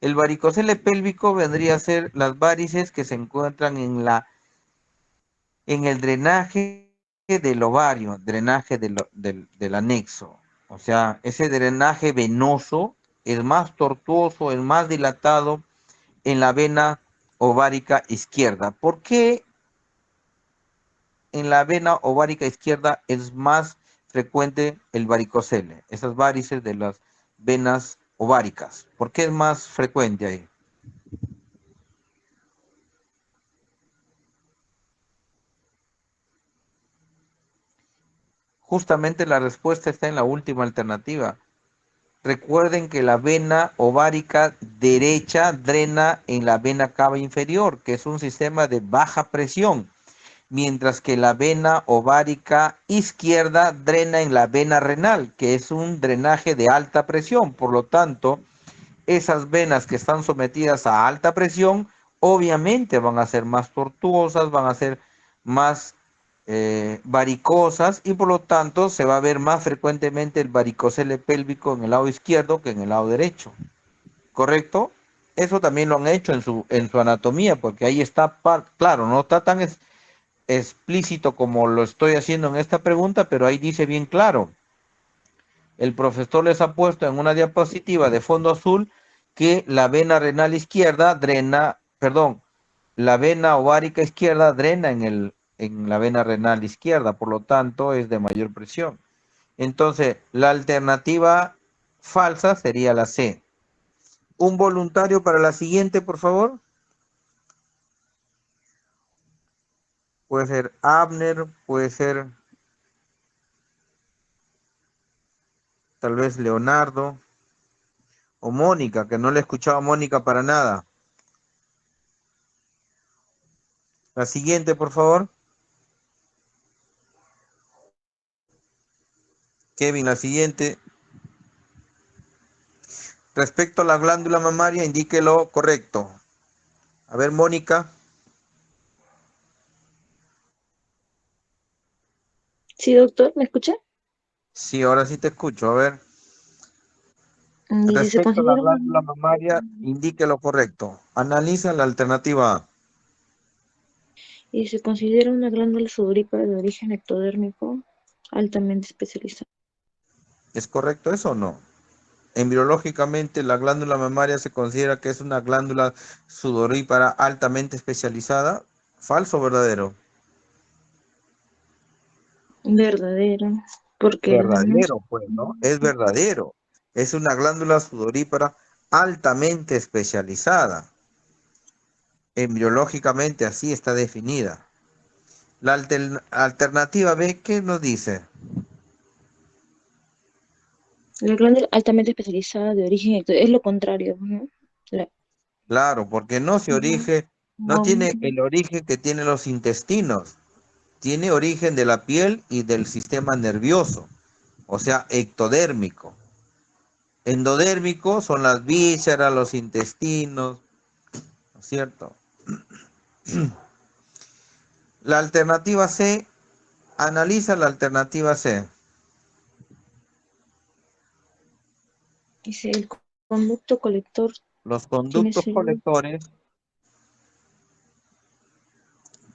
S1: El varicocele pélvico vendría a ser las varices que se encuentran en el drenaje del ovario, drenaje del anexo. O sea, ese drenaje venoso es más tortuoso, es más dilatado en la vena ovárica izquierda. ¿Por qué en la vena ovárica izquierda es más frecuente el varicocele? Esas varices de las venas ováricas. ¿Por qué es más frecuente ahí? Justamente la respuesta está en la última alternativa. Recuerden que la vena ovárica derecha drena en la vena cava inferior, que es un sistema de baja presión, mientras que la vena ovárica izquierda drena en la vena renal, que es un drenaje de alta presión. Por lo tanto, esas venas que están sometidas a alta presión, obviamente van a ser más tortuosas, van a ser más varicosas, y por lo tanto se va a ver más frecuentemente el varicocele pélvico en el lado izquierdo que en el lado derecho. ¿Correcto? Eso también lo han hecho en su anatomía, porque ahí está, claro, no está tan explícito como lo estoy haciendo en esta pregunta, pero ahí dice bien claro. El profesor les ha puesto en una diapositiva de fondo azul que la vena renal izquierda drena, perdón, la vena ovárica izquierda drena en la vena renal izquierda, por lo tanto es de mayor presión. Entonces, la alternativa falsa sería la C. Un voluntario para la siguiente, por favor. Puede ser Abner, puede ser tal vez Leonardo o Mónica, que no le he escuchado a Mónica para nada. La siguiente, por favor. Kevin, la siguiente. Respecto a la glándula mamaria, indique lo correcto. A ver, Mónica.
S7: Sí, doctor, ¿me escucha?
S1: Sí, ahora sí te escucho. A ver.
S7: Dice, se
S1: Respecto a la
S7: considera
S1: glándula mamaria, indique lo correcto. Analiza la alternativa A.
S7: y se considera una glándula sudorípara de origen ectodérmico altamente especializada.
S1: ¿Es correcto eso o no? Embriológicamente, la glándula mamaria se considera que es una glándula sudorípara altamente especializada. ¿Falso o verdadero?
S7: Verdadero, porque
S1: Verdadero, pues, ¿no? Es verdadero. Es una glándula sudorípara altamente especializada. Embriológicamente así está definida. La alternativa B, ¿qué nos dice?
S7: la glándula altamente especializada de origen ectodérmico es lo contrario, ¿no?
S1: Claro, porque no tiene el origen que tienen los intestinos. Tiene origen de la piel y del sistema nervioso, o sea, ectodérmico. Endodérmico son las vísceras, los intestinos, ¿no es cierto? La alternativa C, analiza la alternativa C.
S7: Dice, el conducto colector
S1: Los
S7: tiene
S1: conductos
S7: células.
S1: colectores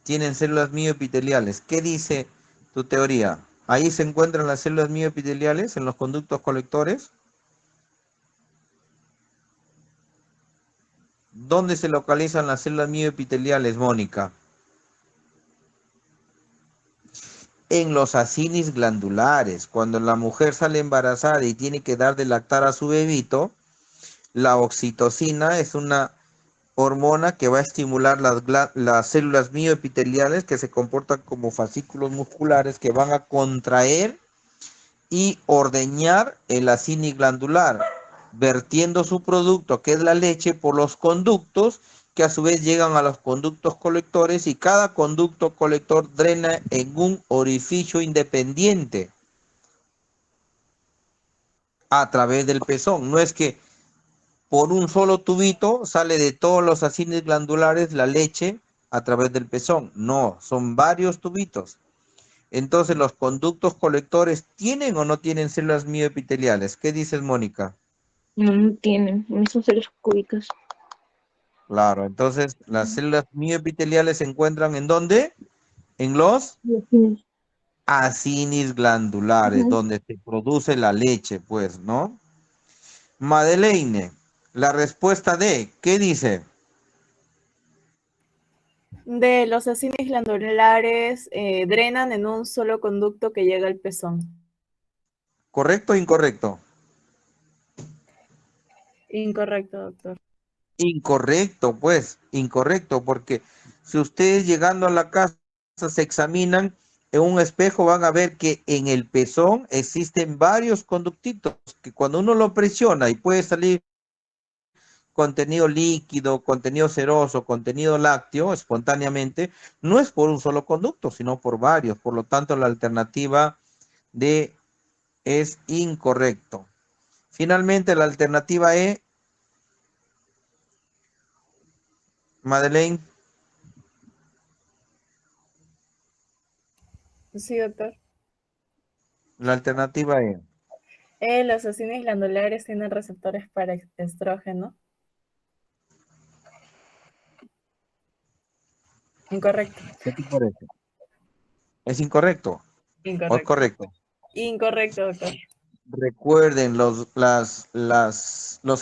S1: tienen células mioepiteliales. ¿Qué dice tu teoría? ¿Ahí se encuentran las células mioepiteliales en los conductos colectores? ¿Dónde se localizan las células mioepiteliales, Mónica? En los acinis glandulares. Cuando la mujer sale embarazada y tiene que dar de lactar a su bebito, la oxitocina es una hormona que va a estimular las células mioepiteliales que se comportan como fascículos musculares que van a contraer y ordeñar el acini glandular, vertiendo su producto, que es la leche, por los conductos que a su vez llegan a los conductos colectores, y cada conducto colector drena en un orificio independiente a través del pezón. No es que por un solo tubito sale de todos los acines glandulares la leche a través del pezón. No, son varios tubitos. Entonces, ¿los conductos colectores tienen o no tienen células mioepiteliales? ¿Qué dices, Mónica?
S7: No tienen, no son células cúbicas.
S1: Claro, entonces las células mioepiteliales se encuentran ¿en dónde? En los acinis glandulares, donde se produce la leche, pues, ¿no? Madeleine, la respuesta D, ¿qué dice?
S3: De los acinis glandulares drenan en un solo conducto que llega al pezón.
S1: ¿Correcto o incorrecto?
S3: Incorrecto, doctor.
S1: Incorrecto, pues, incorrecto, porque si ustedes llegando a la casa se examinan en un espejo, van a ver que en el pezón existen varios conductitos que cuando uno lo presiona y puede salir contenido líquido, contenido seroso, contenido lácteo espontáneamente, no es por un solo conducto, sino por varios. Por lo tanto, la alternativa D es incorrecto. Finalmente, la alternativa E, Madeleine.
S3: Sí, doctor.
S1: La alternativa E.
S3: Los acinis glandulares tienen receptores para estrógeno. Incorrecto.
S1: ¿Qué te parece? ¿Es incorrecto?
S3: Incorrecto.
S1: ¿O es correcto?
S3: Incorrecto, doctor.
S1: Recuerden, los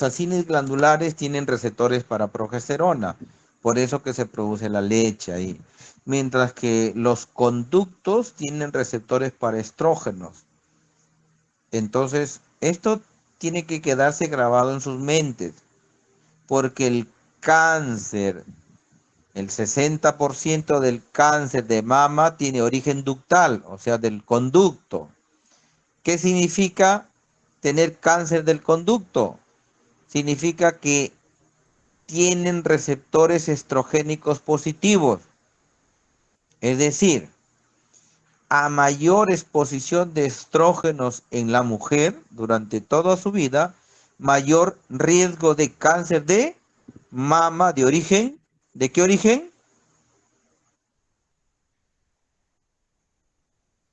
S1: acinis glandulares tienen receptores para progesterona, por eso que se produce la leche ahí. Mientras que los conductos tienen receptores para estrógenos. Entonces, esto tiene que quedarse grabado en sus mentes, porque el cáncer, el 60% del cáncer de mama tiene origen ductal, o sea, del conducto. ¿Qué significa tener cáncer del conducto? Significa que tienen receptores estrogénicos positivos. Es decir, a mayor exposición de estrógenos en la mujer durante toda su vida, mayor riesgo de cáncer de mama de origen. ¿De qué origen?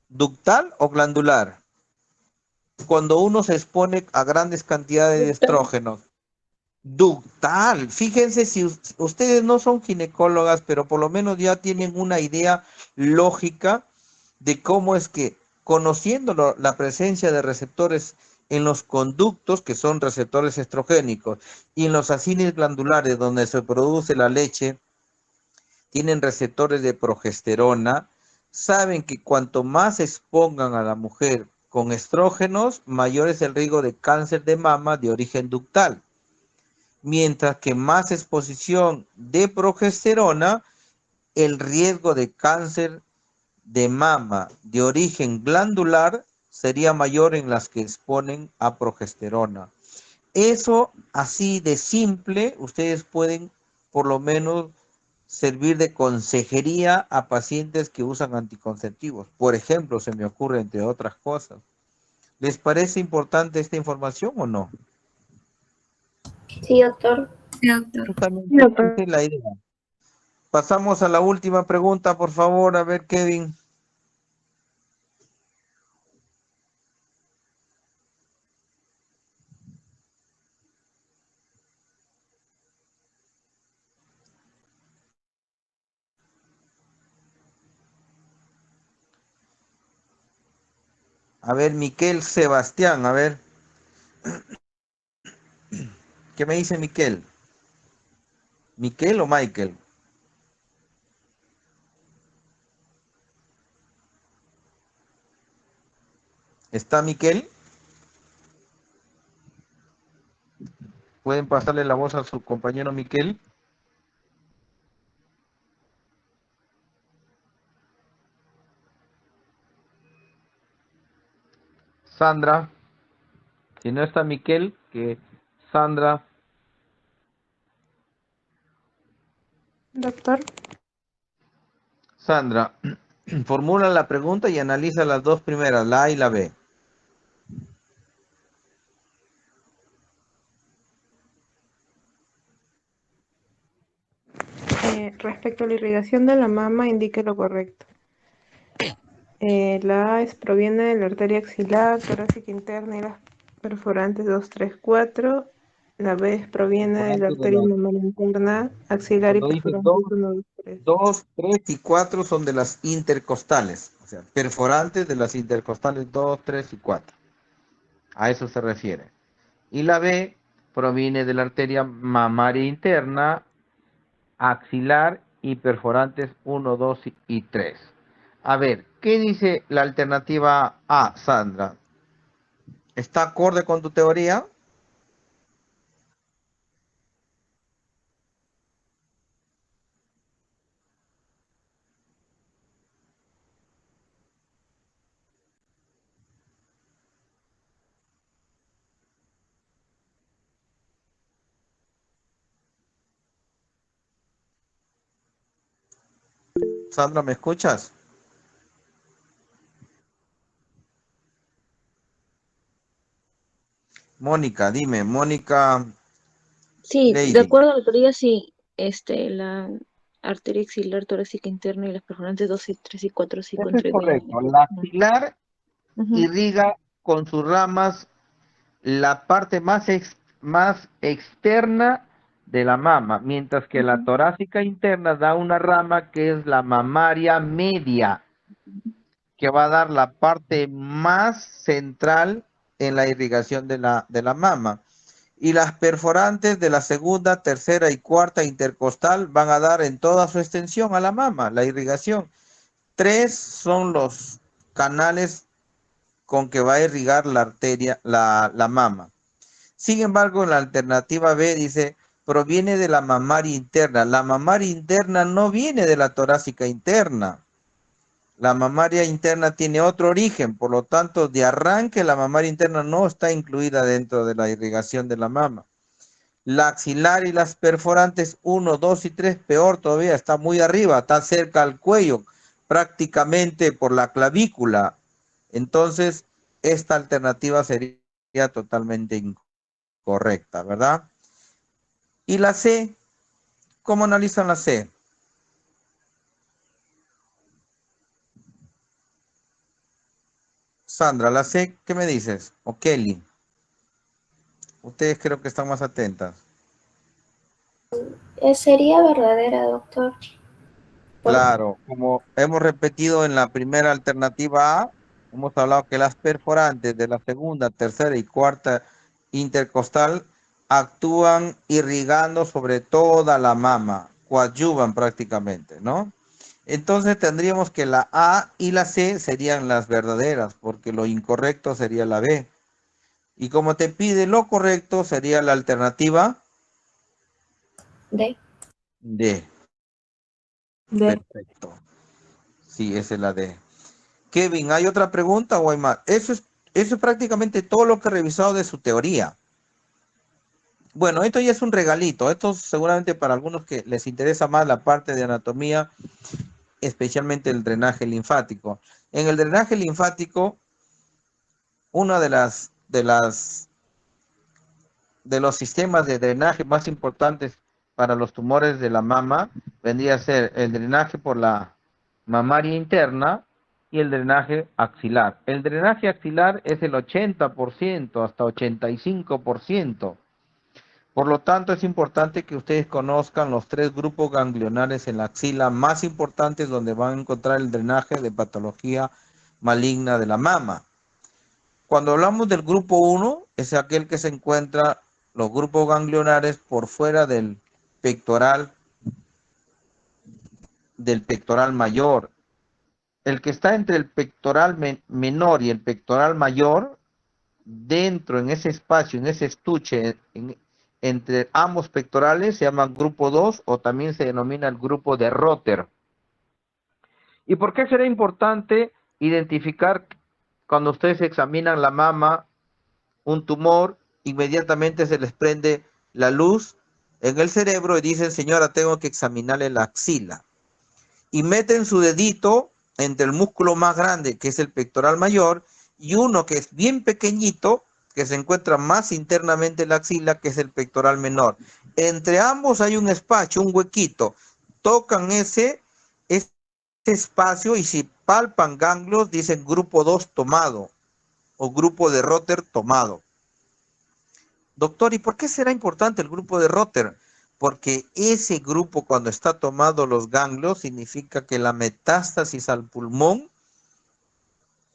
S1: ¿Ductal o glandular? Cuando uno se expone a grandes cantidades de estrógenos. Ductal. Fíjense, si ustedes no son ginecólogas, pero por lo menos ya tienen una idea lógica de cómo es que, conociendo la presencia de receptores en los conductos, que son receptores estrogénicos, y en los acinis glandulares, donde se produce la leche, tienen receptores de progesterona, saben que cuanto más expongan a la mujer con estrógenos, mayor es el riesgo de cáncer de mama de origen ductal. Mientras que más exposición de progesterona, el riesgo de cáncer de mama de origen glandular sería mayor en las que exponen a progesterona. Eso así de simple, ustedes pueden por lo menos servir de consejería a pacientes que usan anticonceptivos. Por ejemplo, se me ocurre entre otras cosas. ¿Les parece importante esta información o no?
S16: Sí, doctor.
S6: Sí, doctor.
S1: Justamente esa es la idea. Pasamos a la última pregunta, por favor. A ver, Kevin. A ver, Miquel Sebastián, a ver. ¿Qué me dice Miquel? ¿Miquel o Michael? ¿Está Miquel? ¿Pueden pasarle la voz a su compañero Miquel? Sandra. Si no está Miquel, que Sandra.
S11: Doctor.
S1: Sandra, formula la pregunta y analiza las dos primeras, la A y la B.
S11: Respecto a la irrigación de la mama, indique lo correcto. La A proviene de la arteria axilar, torácica interna y las perforantes 2, 3, 4. La B proviene de la arteria mamaria interna, axilar y
S1: Cuando dice
S11: perforantes 1, 2, 3.
S1: 2, 3 y 4 son de las intercostales. sea, perforantes de las intercostales 2, 3 y 4. A eso se refiere. Y la B proviene de la arteria mamaria interna, axilar y perforantes 1, 2 y 3. A ver, ¿qué dice la alternativa A, Sandra? ¿Está acorde con tu teoría? Sandra, ¿me escuchas? Mónica, dime, Mónica
S8: Sí, de
S1: Lady.
S8: acuerdo a la teoría, sí, la arteria axilar torácica interna y las perforantes 2, 3 y 4 sí
S1: Eso es
S8: contribuyen.
S1: correcto. La axilar
S8: Ujú.
S1: irriga con sus ramas la parte más externa de la mama, mientras que la torácica interna da una rama que es la mamaria media, que va a dar la parte más central en la irrigación de la mama. Y las perforantes de la segunda, tercera y cuarta intercostal van a dar en toda su extensión a la mama, la irrigación. 3 son los canales con que va a irrigar la arteria, la mama. Sin embargo, la alternativa B dice, proviene de la mamaria interna. La mamaria interna no viene de la torácica interna. La mamaria interna tiene otro origen, por lo tanto, de arranque la mamaria interna no está incluida dentro de la irrigación de la mama. La axilar y las perforantes 1, 2 y 3, peor todavía, está muy arriba, está cerca al cuello, prácticamente por la clavícula. Entonces, esta alternativa sería totalmente incorrecta, ¿verdad? Y la C, ¿cómo analizan la C? Sandra, la C, ¿qué me dices? O Kelly. Ustedes creo que están más atentas.
S16: Sería verdadera, doctor.
S1: Claro, como hemos repetido en la primera alternativa A, hemos hablado que las perforantes de la segunda, tercera y cuarta intercostal actúan irrigando sobre toda la mama, coadyuvan prácticamente, ¿no? Entonces tendríamos que la A y la C serían las verdaderas, porque lo incorrecto sería la B. Y como te pide lo correcto, sería la alternativa
S16: D.
S1: D. Perfecto. Sí, esa es la D. Kevin, ¿hay otra pregunta o hay más? Eso es prácticamente todo lo que he revisado de su teoría. Bueno, esto ya es un regalito. Esto seguramente para algunos que les interesa más la parte de anatomía, especialmente el drenaje linfático. En el drenaje linfático, uno de los sistemas de drenaje más importantes para los tumores de la mama vendría a ser el drenaje por la mamaria interna y el drenaje axilar. El drenaje axilar es el 80% hasta 85%. Por lo tanto, es importante que ustedes conozcan los 3 grupos ganglionares en la axila más importantes donde van a encontrar el drenaje de patología maligna de la mama. Cuando hablamos del grupo 1, es aquel que se encuentra los grupos ganglionares por fuera del pectoral mayor. El que está entre el pectoral menor y el pectoral mayor, dentro en ese espacio, en ese estuche, entre ambos pectorales, se llama grupo 2 o también se denomina el grupo de Rotter. ¿Y por qué será importante identificar cuando ustedes examinan la mama un tumor? Inmediatamente se les prende la luz en el cerebro y dicen, señora, tengo que examinarle la axila. Y meten su dedito entre el músculo más grande, que es el pectoral mayor, y uno que es bien pequeñito, que se encuentra más internamente en la axila, que es el pectoral menor. Entre ambos hay un espacio, un huequito. Tocan ese espacio y si palpan ganglios, dicen grupo 2 tomado o grupo de Rotter tomado. Doctor, ¿y por qué será importante el grupo de Rotter? Porque ese grupo, cuando está tomado los ganglios, significa que la metástasis al pulmón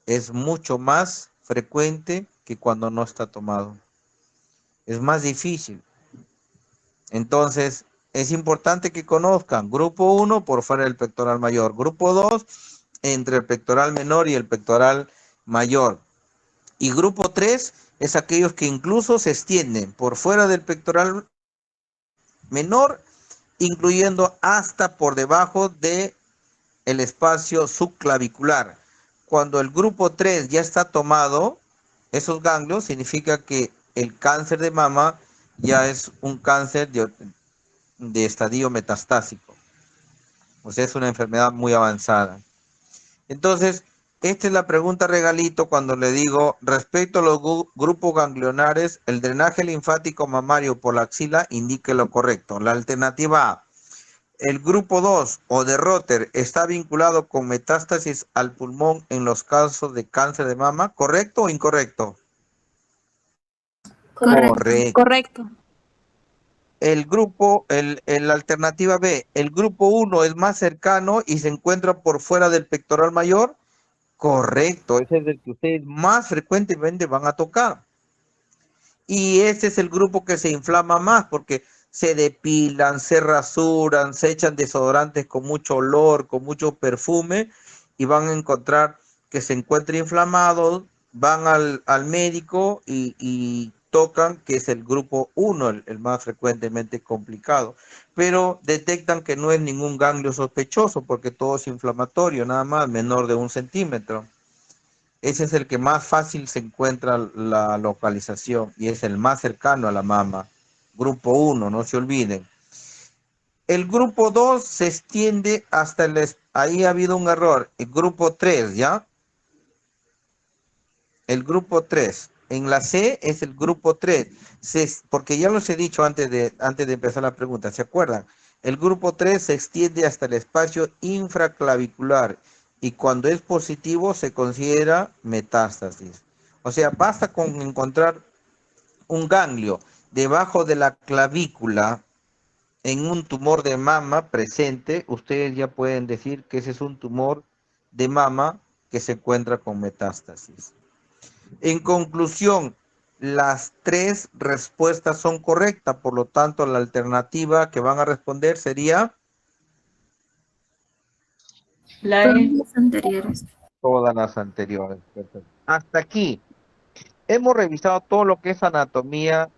S1: es mucho más frecuente que cuando no está tomado. Es más difícil. Entonces, es importante que conozcan grupo 1 por fuera del pectoral mayor, grupo 2 entre el pectoral menor y el pectoral mayor. Y grupo 3 es aquellos que incluso se extienden por fuera del pectoral menor, incluyendo hasta por debajo de el espacio subclavicular. Cuando el grupo 3 ya está tomado, esos ganglios, significa que el cáncer de mama ya es un cáncer de estadio metastásico. O sea, es una enfermedad muy avanzada. Entonces, esta es la pregunta regalito cuando le digo, respecto a los grupos ganglionares, el drenaje linfático mamario por la axila indique lo correcto. La alternativa A, el grupo 2 o de Rotter está vinculado con metástasis al pulmón en los casos de cáncer de mama, ¿correcto o incorrecto? Correcto.
S11: Correcto.
S1: La alternativa B, el grupo 1 es más cercano y se encuentra por fuera del pectoral mayor. Correcto, ese es el que ustedes más frecuentemente van a tocar. Y ese es el grupo que se inflama más porque se depilan, se rasuran, se echan desodorantes con mucho olor, con mucho perfume y van a encontrar que se encuentra inflamado, van al médico y tocan que es el grupo 1, el más frecuentemente complicado. Pero detectan que no es ningún ganglio sospechoso porque todo es inflamatorio, nada más, menor de 1 centímetro. Ese es el que más fácil se encuentra la localización y es el más cercano a la mama. Grupo 1, no se olviden. El grupo 2 se extiende hasta ahí ha habido un error. El grupo 3, ¿ya? El grupo 3. En la C es el grupo 3. Porque ya los he dicho antes de empezar la pregunta, ¿se acuerdan? El grupo 3 se extiende hasta el espacio infraclavicular y cuando es positivo se considera metástasis. O sea, basta con encontrar un ganglio debajo de la clavícula en un tumor de mama presente, ustedes ya pueden decir que ese es un tumor de mama que se encuentra con metástasis. En conclusión, las 3 respuestas son correctas, por lo tanto la alternativa que van a responder sería
S6: Todas las anteriores.
S1: todas las anteriores. Perfecto. Hasta aquí hemos revisado todo lo que es anatomía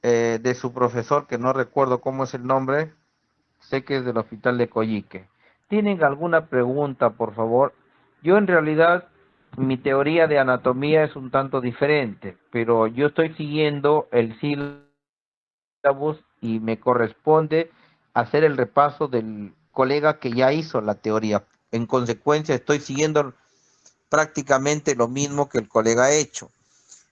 S1: de su profesor, que no recuerdo cómo es el nombre, sé que es del Hospital de Coyique. ¿Tienen alguna pregunta, por favor? Yo en realidad, mi teoría de anatomía es un tanto diferente, pero yo estoy siguiendo el sílabus y me corresponde hacer el repaso del colega que ya hizo la teoría. En consecuencia, estoy siguiendo prácticamente lo mismo que el colega ha hecho.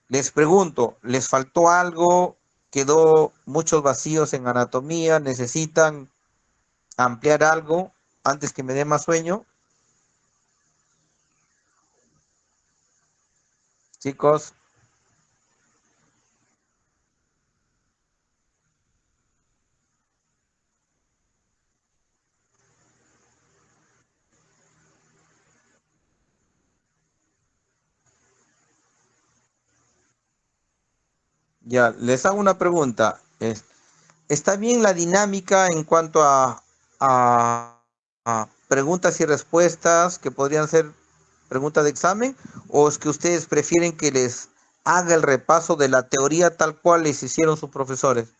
S1: Les pregunto, ¿les faltó algo? ¿Quedó muchos vacíos en anatomía? ¿Necesitan ampliar algo antes que me dé más sueño? Chicos. Ya, les hago una pregunta. ¿Está bien la dinámica en cuanto a preguntas y respuestas que podrían ser preguntas de examen? ¿O es que ustedes prefieren que les haga el repaso de la teoría tal cual les hicieron sus profesores?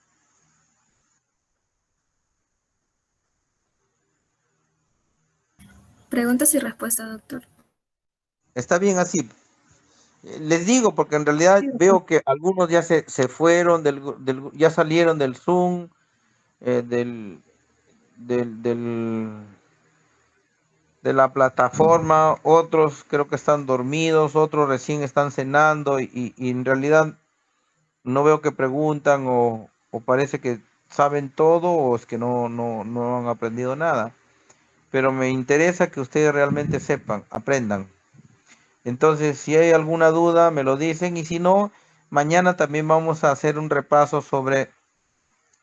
S6: Preguntas y respuestas, doctor.
S1: Está bien así. Les digo porque en realidad veo que algunos ya se fueron, ya salieron del Zoom, de la plataforma, otros creo que están dormidos, otros recién están cenando y en realidad no veo que preguntan o parece que saben todo o es que no han aprendido nada. Pero me interesa que ustedes realmente sepan, aprendan. Entonces, si hay alguna duda, me lo dicen y si no, mañana también vamos a hacer un repaso sobre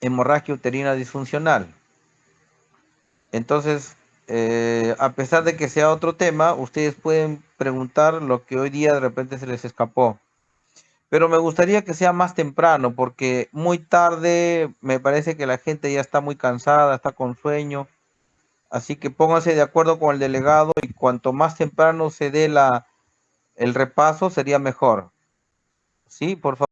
S1: hemorragia uterina disfuncional. Entonces, A pesar de que sea otro tema, ustedes pueden preguntar lo que hoy día de repente se les escapó. Pero me gustaría que sea más temprano, porque muy tarde me parece que la gente ya está muy cansada, está con sueño. Así que pónganse de acuerdo con el delegado y cuanto más temprano se dé el repaso sería mejor. Sí, por favor.